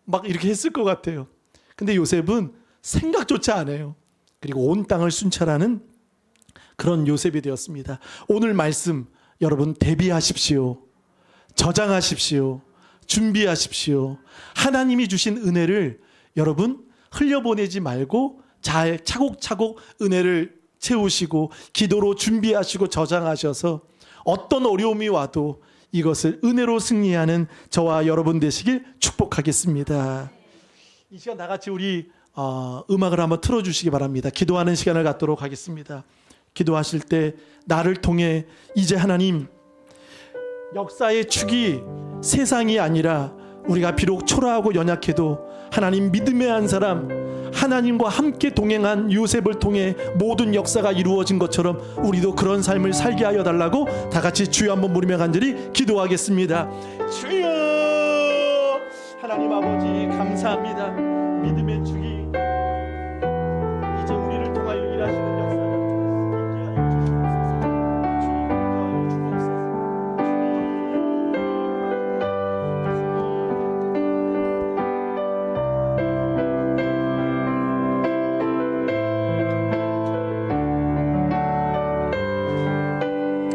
막 이렇게 했을 것 같아요. 근데 요셉은 생각조차 안 해요. 그리고 온 땅을 순찰하는 그런 요셉이 되었습니다. 오늘 말씀 여러분 대비하십시오. 저장하십시오. 준비하십시오. 하나님이 주신 은혜를 여러분 흘려보내지 말고 잘 차곡차곡 은혜를 채우시고 기도로 준비하시고 저장하셔서 어떤 어려움이 와도 이것을 은혜로 승리하는 저와 여러분 되시길 축복하겠습니다. 이 시간 다 같이 우리 음악을 한번 틀어주시기 바랍니다. 기도하는 시간을 갖도록 하겠습니다. 기도하실 때 나를 통해 이제 하나님 역사의 축이 세상이 아니라 우리가 비록 초라하고 연약해도 하나님 믿음의 한 사람, 하나님과 함께 동행한 요셉을 통해 모든 역사가 이루어진 것처럼 우리도 그런 삶을 살게 하여 달라고 다 같이 주여 한번 부르며 간절히 기도하겠습니다. 주여, 하나님 아버지 감사합니다. 믿음의 축이 이제 우리를 통하여 일하시는 역사가 있게 하여 주시옵소서.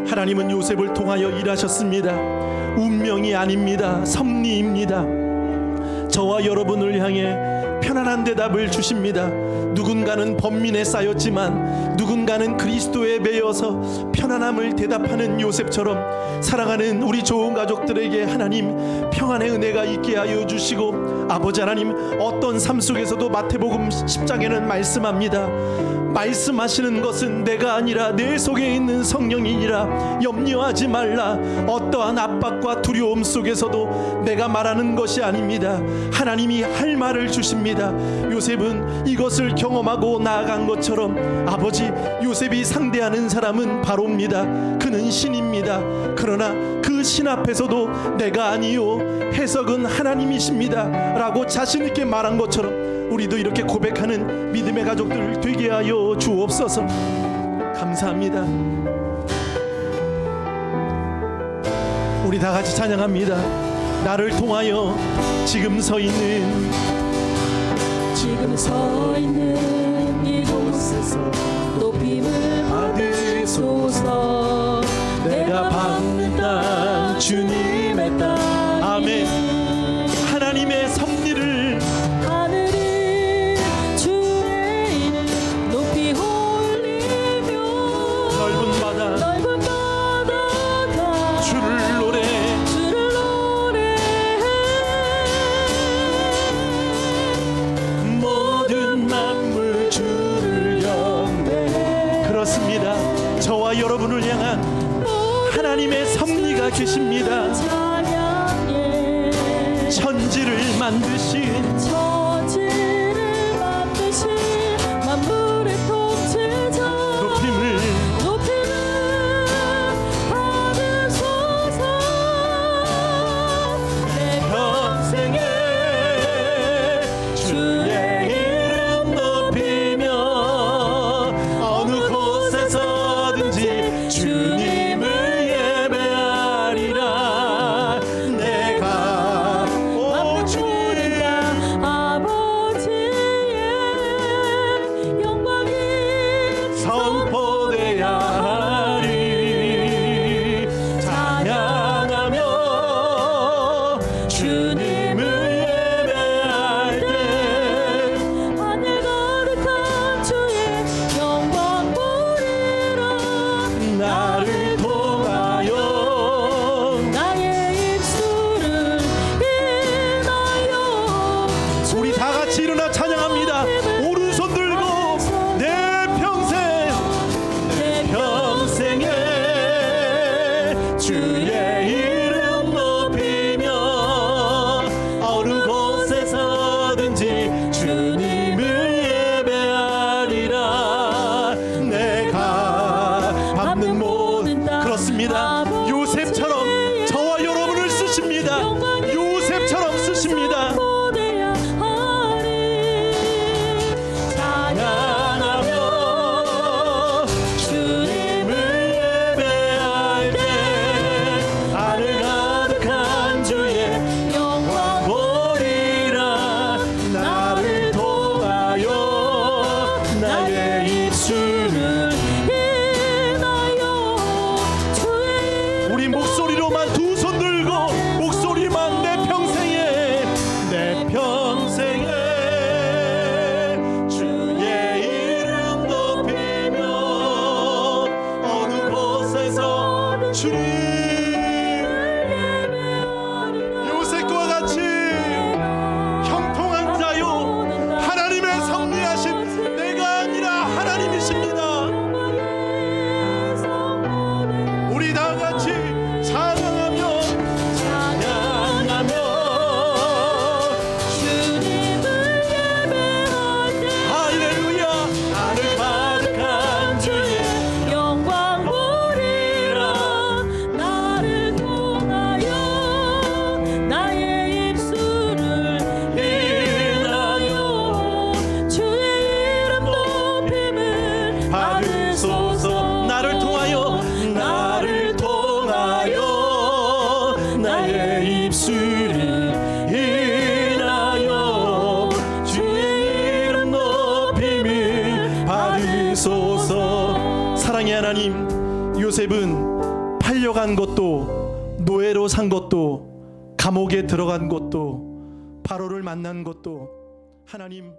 하나님은 요셉을 통하여 일하셨습니다. 운명이 아닙니다. 섭리입니다. 저와 여러분을 향해 편안한 대답을 주십니다. 누군가는 번민에 쌓였지만 누군가는 그리스도에 매여서 편안함을 대답하는 요셉처럼 사랑하는 우리 좋은 가족들에게 하나님 평안의 은혜가 있게 하여 주시고, 아버지 하나님 어떤 삶 속에서도 마태복음 10장에는 말씀합니다. 말씀하시는 것은 내가 아니라 내 속에 있는 성령이니라. 염려하지 말라. 어떠한 압박과 두려움 속에서도 내가 말하는 것이 아닙니다. 하나님이 할 말을 주십니다. 요셉은 이것을 경험하고 나아간 것처럼 아버지, 요셉이 상대하는 사람은 바로입니다. 그는 신입니다. 그러나 그 신 앞에서도 내가 아니요 해석은 하나님이십니다 라고 자신 있게 말한 것처럼 우리도 이렇게 고백하는 믿음의 가족들 되게 하여 주옵소서. 감사합니다. 우리 다 같이 찬양합니다. 나를 통하여 지금 서 있는 이곳에서 높임을 받으소서. 내가 받는 땅 주님의 땅. 아멘. 하나님의 섭리를 하늘이 주의 이름 높이 올리며 넓은 바다 주를 노래해. 모든 만물 주를 경배해. 그렇습니다. 저와 여러분을 향한 하나님의 섭리가 계십니다. 천지를 만드신 만물의 통치자 높임을 받으소서. 내 평생에 주의 이름 높이며 어느 곳에서든지 주님을 예배하리라. 내가 오 주님 요셉은 팔려간 것도, 노예로 산 것도, 감옥에 들어간 것도, 바로를 만난 것도 하나님